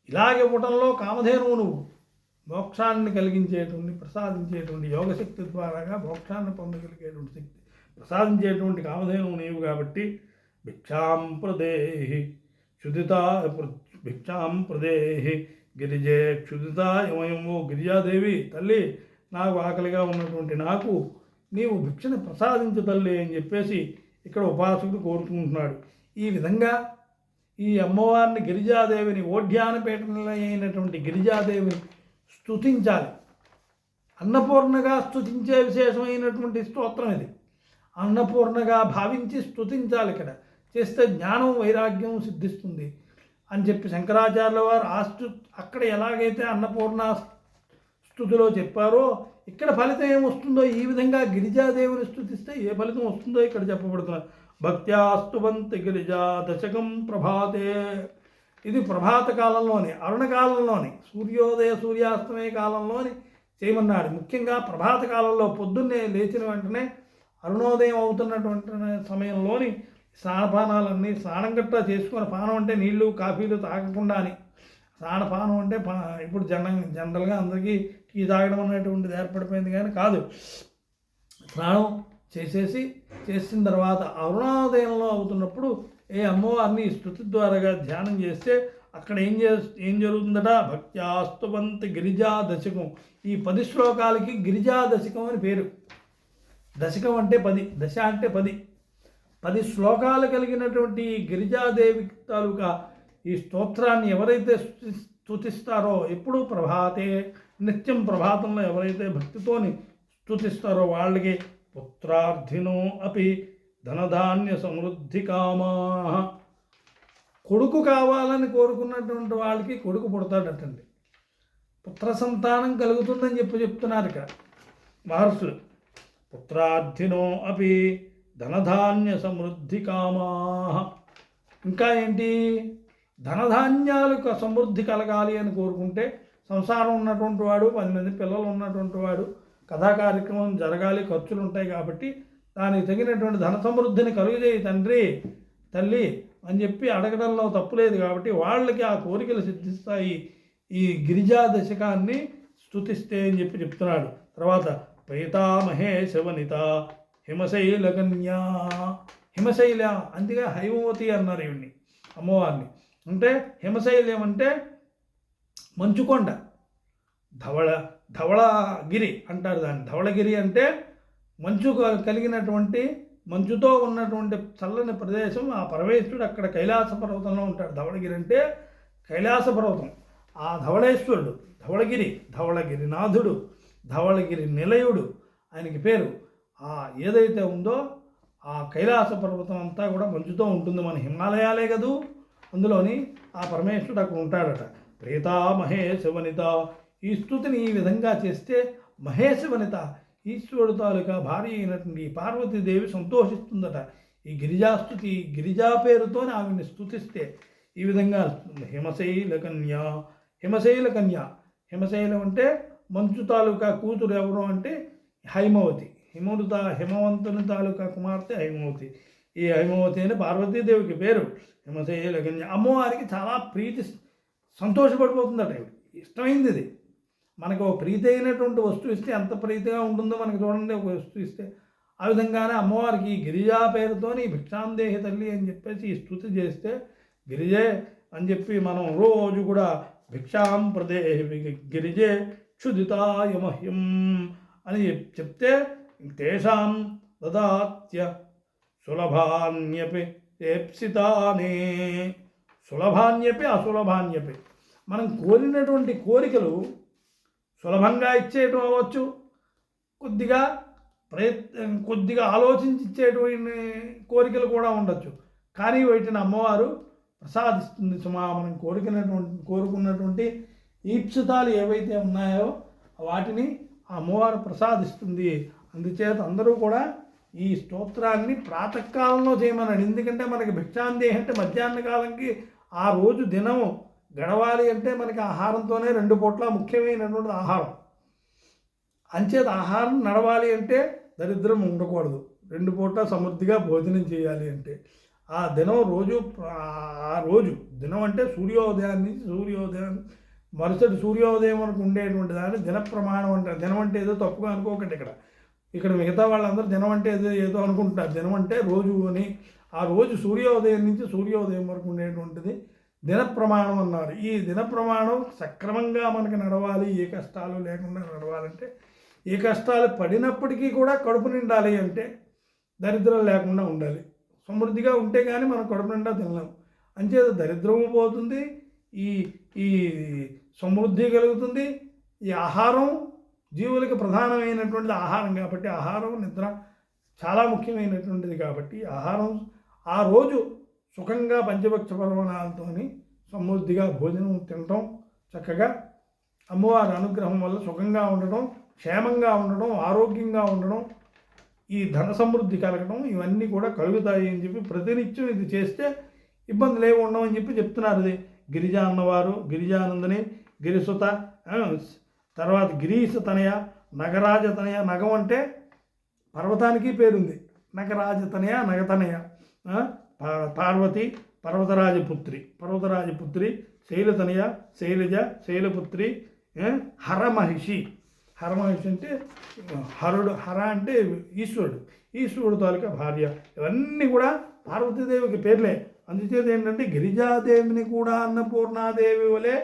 ఇలాగ ఇవ్వటంలో కామధేనువు నువ్వు మోక్షాన్ని కలిగించేటువంటి ప్రసాదించేటువంటి యోగశక్తి ద్వారాగా మోక్షాన్ని పొందగలిగేటువంటి శక్తి ప్రసాదించేటువంటి కామధేనువు నీవు కాబట్టి భిక్షాం ప్రదేహి భిక్షాం ప్రదేహి గిరిజే క్షుదితాయమయము. గిరిజాదేవి తల్లి, నాకు ఆకలిగా ఉన్నటువంటి నాకు నీవు భిక్షని ప్రసాదించు తల్లి అని చెప్పేసి ఇక్కడ ఉపాసకుడు కోరుకుంటున్నాడు. ఈ విధంగా ఈ అమ్మవారిని గిరిజాదేవిని ఓఢ్యానపేటలో అయినటువంటి గిరిజాదేవిని స్తుతించాలి. అన్నపూర్ణగా స్తుతించే విశేషమైనటువంటి స్తోత్రం ఇది. అన్నపూర్ణగా భావించి స్తుతించాలి. ఇక్కడ చేస్తే జ్ఞానం వైరాగ్యం సిద్ధిస్తుంది అని చెప్పి శంకరాచార్యుల వారు అక్కడ ఎలాగైతే అన్నపూర్ణ స్తుతిలో చెప్పారో ఇక్కడ ఫలితం ఏమొస్తుందో, ఈ విధంగా గిరిజాదేవిని స్తుతిస్తే ఏ ఫలితం వస్తుందో ఇక్కడ చెప్పబడుతున్నారు. భక్త్యాస్తువంతి గిరిజా దశకం ప్రభాతే. ఇది ప్రభాత కాలంలోని, అరుణకాలంలోని, సూర్యాస్తమయ కాలంలోని చేయమన్నాడు. ముఖ్యంగా ప్రభాత కాలంలో పొద్దున్నే లేచిన వెంటనే అరుణోదయం అవుతున్నటువంటి సమయంలోని స్నానపానాలన్నీ స్నానం గట్టా చేసుకొని, పానం అంటే నీళ్లు కాఫీలు తాగకుండా అని, స్నానపానం అంటే ఇప్పుడు జనరల్గా అందరికీ టీ తాగడం అనేటువంటిది ఏర్పడిపోయింది కానీ కాదు. స్నానం చేసిన తర్వాత అరుణోదయంలో అవుతున్నప్పుడు అమ్మవారిని స్తుతి ద్వారాగా ధ్యానం చేస్తే అక్కడ ఏం జరుగుతుందట? భక్త్యాస్తువంతి గిరిజా దశకం. ఈ 10 శ్లోకాలకి గిరిజా దశకం అని పేరు. దశకం అంటే 10, దశ అంటే 10 శ్లోకాలు కలిగినటువంటి గిరిజాదేవి తాలూకా ఈ స్తోత్రాన్ని ఎవరైతే స్తుతిస్తారో, ఎప్పుడూ ప్రభాతే నిత్యం ప్రభాతంలో ఎవరైతే భక్తితోని స్తుతిస్తారో వాళ్ళకి పుత్రార్థినో అపి ధనధాన్య సమృద్ధి కామా. కొడుకు కావాలని కోరుకున్నటువంటి వాళ్ళకి కొడుకు పుడతాడటండి. పుత్ర సంతానం కలుగుతుందని చెప్తున్నారు ఇక్కడ మహర్షులు. పుత్రార్థినో అపి ధనధాన్య సమృద్ధి కామా. ఇంకా ఏంటి? ధనధాన్యాలకు సమృద్ధి కలగాలి అని కోరుకుంటే, సంసారం ఉన్నటువంటి వాడు, 10 మంది పిల్లలు ఉన్నటువంటి వాడు, కథా కార్యక్రమం జరగాలి, ఖర్చులు ఉంటాయి కాబట్టి దానికి తగినటువంటి ధన సమృద్ధిని కలుగజేయి తల్లి అని చెప్పి అడగడంలో తప్పులేదు. కాబట్టి వాళ్ళకి ఆ కోరికలు సిద్ధిస్తాయి ఈ గిరిజా దశకాన్ని స్తుతిస్తే అని చెప్తున్నాడు. తర్వాత ప్రేతామహేశ వనిత హిమశైల కన్యా. హిమశైల అందుకే హైమవతి అన్నారు ఇవన్నీ అమ్మవారిని. అంటే హిమశైలం అంటే మంచుకొండ, ధవళగిరి అంటారు దాన్ని. ధవళగిరి అంటే మంచు కలిగినటువంటి, మంచుతో ఉన్నటువంటి చల్లని ప్రదేశం. ఆ పరమేశ్వరుడు అక్కడ కైలాస పర్వతంలో ఉంటాడు. ధవళగిరి అంటే కైలాస పర్వతం. ఆ ధవళేశ్వరుడు ధవళగిరినాథుడు, ధవళగిరి నిలయుడు ఆయనకి పేరు. ఏదైతే ఉందో ఆ కైలాస పర్వతం అంతా కూడా మంచుతో ఉంటుంది. మన హిమాలయాలే కదూ, అందులోని ఆ పరమేశ్వరుడు అక్కడ ఉంటాడట. ప్రేతా మహేశ వనిత. ఈ స్తుతిని ఈ విధంగా చేస్తే మహేశ వనిత, ఈశ్వరుడు తాలూకా భార్య అయినటువంటి పార్వతీదేవి సంతోషిస్తుందట. ఈ గిరిజాస్తుతి, గిరిజా పేరుతోనే ఆమెను స్తుతిస్తే ఈ విధంగా హిమశైల కన్య. హిమశైలం అంటే మంచు తాలూకా కూతురు ఎవరు అంటే హైమవతి. హిమవంతుని తాలూకా కుమార్తె హైమవతి. ఈ హైమవతి అని పార్వతీదేవికి పేరు. హిమశైల కన్య. అమ్మవారికి చాలా సంతోషపడిపోతుందట. ఇష్టమైంది ఇది. మనకు ఒక ప్రీతి అయినటువంటి వస్తువు ఇస్తే ఎంత ప్రీతిగా ఉంటుందో మనకు చూడండి. ఒక వస్తువు ఇస్తే ఆ విధంగానే అమ్మవారికి గిరిజా పేరుతోని భిక్షాందేహి తల్లి అని చెప్పేసి స్తుతి చేస్తే గిరిజే అని చెప్పి మనం రోజు కూడా భిక్షాం ప్రదేహి గిరిజే క్షుదితాయ మహ్యం అని చెప్తే తేషాం దదాత్య సులభాన్యపి ఏప్సితానే, సులభాన్యపి అసులభాన్యపి. మనం కోరినటువంటి కోరికలు సులభంగా ఇచ్చేయటం అవ్వచ్చు, కొద్దిగా ఆలోచించి ఇచ్చేటువంటి కోరికలు కూడా ఉండొచ్చు. కానీ వీటిని అమ్మవారు ప్రసాదిస్తుంది సుమా. మనం కోరుకున్నటువంటి ఈప్సితాలు ఏవైతే ఉన్నాయో వాటిని ఆ అమ్మవారు ప్రసాదిస్తుంది. అందుచేత అందరూ కూడా ఈ స్తోత్రాన్ని ప్రాతకాలంలో చేయమన్నాడు. ఎందుకంటే మనకి భిక్షాందేహి అంటే మధ్యాహ్న కాలంకి ఆ రోజు దినం గడవాలి అంటే మనకి ఆహారంతోనే 2 పూట్ల ముఖ్యమైనటువంటి ఆహారం. అంచేత ఆహారం నడవాలి అంటే దరిద్రం ఉండకూడదు. 2 పూట్ల సమృద్ధిగా భోజనం చేయాలి అంటే ఆ దినం ఆ రోజు దినం అంటే సూర్యోదయాన్ని మరుసటి సూర్యోదయం వరకు ఉండేటువంటి దాన్ని దిన ప్రమాణం అంటారు. దినం అంటే ఏదో తప్పుగా అనుకోకండి. ఇక్కడ మిగతా వాళ్ళందరూ దినం అంటే ఏదో అనుకుంటున్నారు. దినం అంటే రోజు అని. ఆ రోజు సూర్యోదయం నుంచి సూర్యోదయం వరకు ఉండేటువంటిది దిన ప్రమాణం అన్నారు. ఈ దిన ప్రమాణం సక్రమంగా మనకి నడవాలి, ఏ కష్టాలు లేకుండా నడవాలంటే, ఏ కష్టాలు పడినప్పటికీ కూడా కడుపు నిండాలి అంటే దరిద్రం లేకుండా ఉండాలి. సమృద్ధిగా ఉంటే కానీ మనం కడుపు నిండా తినలేం. అంచేత దరిద్రము పోతుంది, ఈ సమృద్ధి కలుగుతుంది. ఈ ఆహారం జీవులకి ప్రధానమైనటువంటిది ఆహారం కాబట్టి, ఆహారం నిద్ర చాలా ముఖ్యమైనటువంటిది కాబట్టి ఆహారం ఆ రోజు సుఖంగా పంచభక్ష పరమాణాలతో సమృద్ధిగా భోజనం తినటం, చక్కగా అమ్మవారి అనుగ్రహం వల్ల సుఖంగా ఉండటం, క్షేమంగా ఉండడం, ఆరోగ్యంగా ఉండడం, ఈ ధన సమృద్ధి కలగడం, ఇవన్నీ కూడా కలుగుతాయి అని చెప్పి ప్రతినిత్యం ఇది చేస్తే ఇబ్బందులు ఏమి ఉండవని చెప్పి చెప్తున్నారు. ఇది గిరిజా అన్నవారు, గిరిజానందని, గిరిసుత, తర్వాత గిరీశ తనయ, నగరాజ తనయ. నగం అంటే పర్వతానికి పేరుంది. నగరాజతనయ, నగతనయ. పార్వతి పర్వతరాజపుత్రి, శైలతనయ, శైలజ, శైలపుత్రి, హరమహిషి అంటే హర అంటే ఈశ్వరుడు తాలూకా భార్య. ఇవన్నీ కూడా పార్వతీదేవికి పేర్లే. అందుచేత ఏంటంటే గిరిజాదేవిని కూడా అన్నపూర్ణాదేవి వలె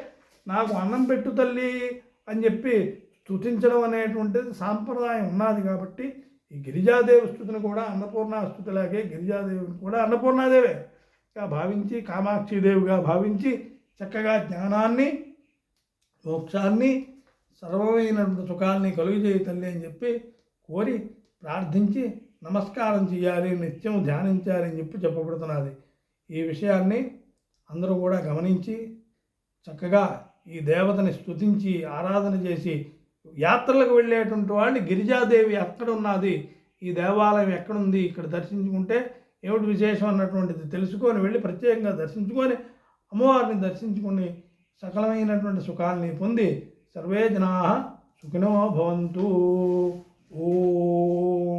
నాకు అన్నం పెట్టు తల్లి అని చెప్పి స్తుతించడం అనేటువంటిది సాంప్రదాయం ఉన్నది. కాబట్టి ఈ గిరిజాదేవి స్తుతిని కూడా అన్నపూర్ణ స్తుతిలాగే గిరిజాదేవిని కూడా అన్నపూర్ణాదేవిగా భావించి, కామాక్షిదేవిగా భావించి చక్కగా జ్ఞానాన్ని, మోక్షాన్ని, సర్వమైనటువంటి సుఖాన్ని కలుగజేయ తల్లి అని చెప్పి కోరి ప్రార్థించి నమస్కారం చేయాలి, నిత్యం ధ్యానించాలి అని చెప్పి చెప్పబడుతున్నది. ఈ విషయాన్ని అందరూ కూడా గమనించి చక్కగా ఈ దేవతని స్తుతించి ఆరాధన చేసి యాత్రలకు వెళ్ళేటువంటి వాళ్ళు గిరిజాదేవి ఎక్కడ ఉన్నది, ఈ దేవాలయం ఎక్కడుంది, ఇక్కడ దర్శించుకుంటే ఏమిటి విశేషం అన్నటువంటిది తెలుసుకొని వెళ్ళి ప్రత్యేకంగా దర్శించుకొని అమ్మవారిని దర్శించుకొని సకలమైనటువంటి సుఖాలని పొంది సర్వే జనాః సుఖినో భవంతు. ఓం.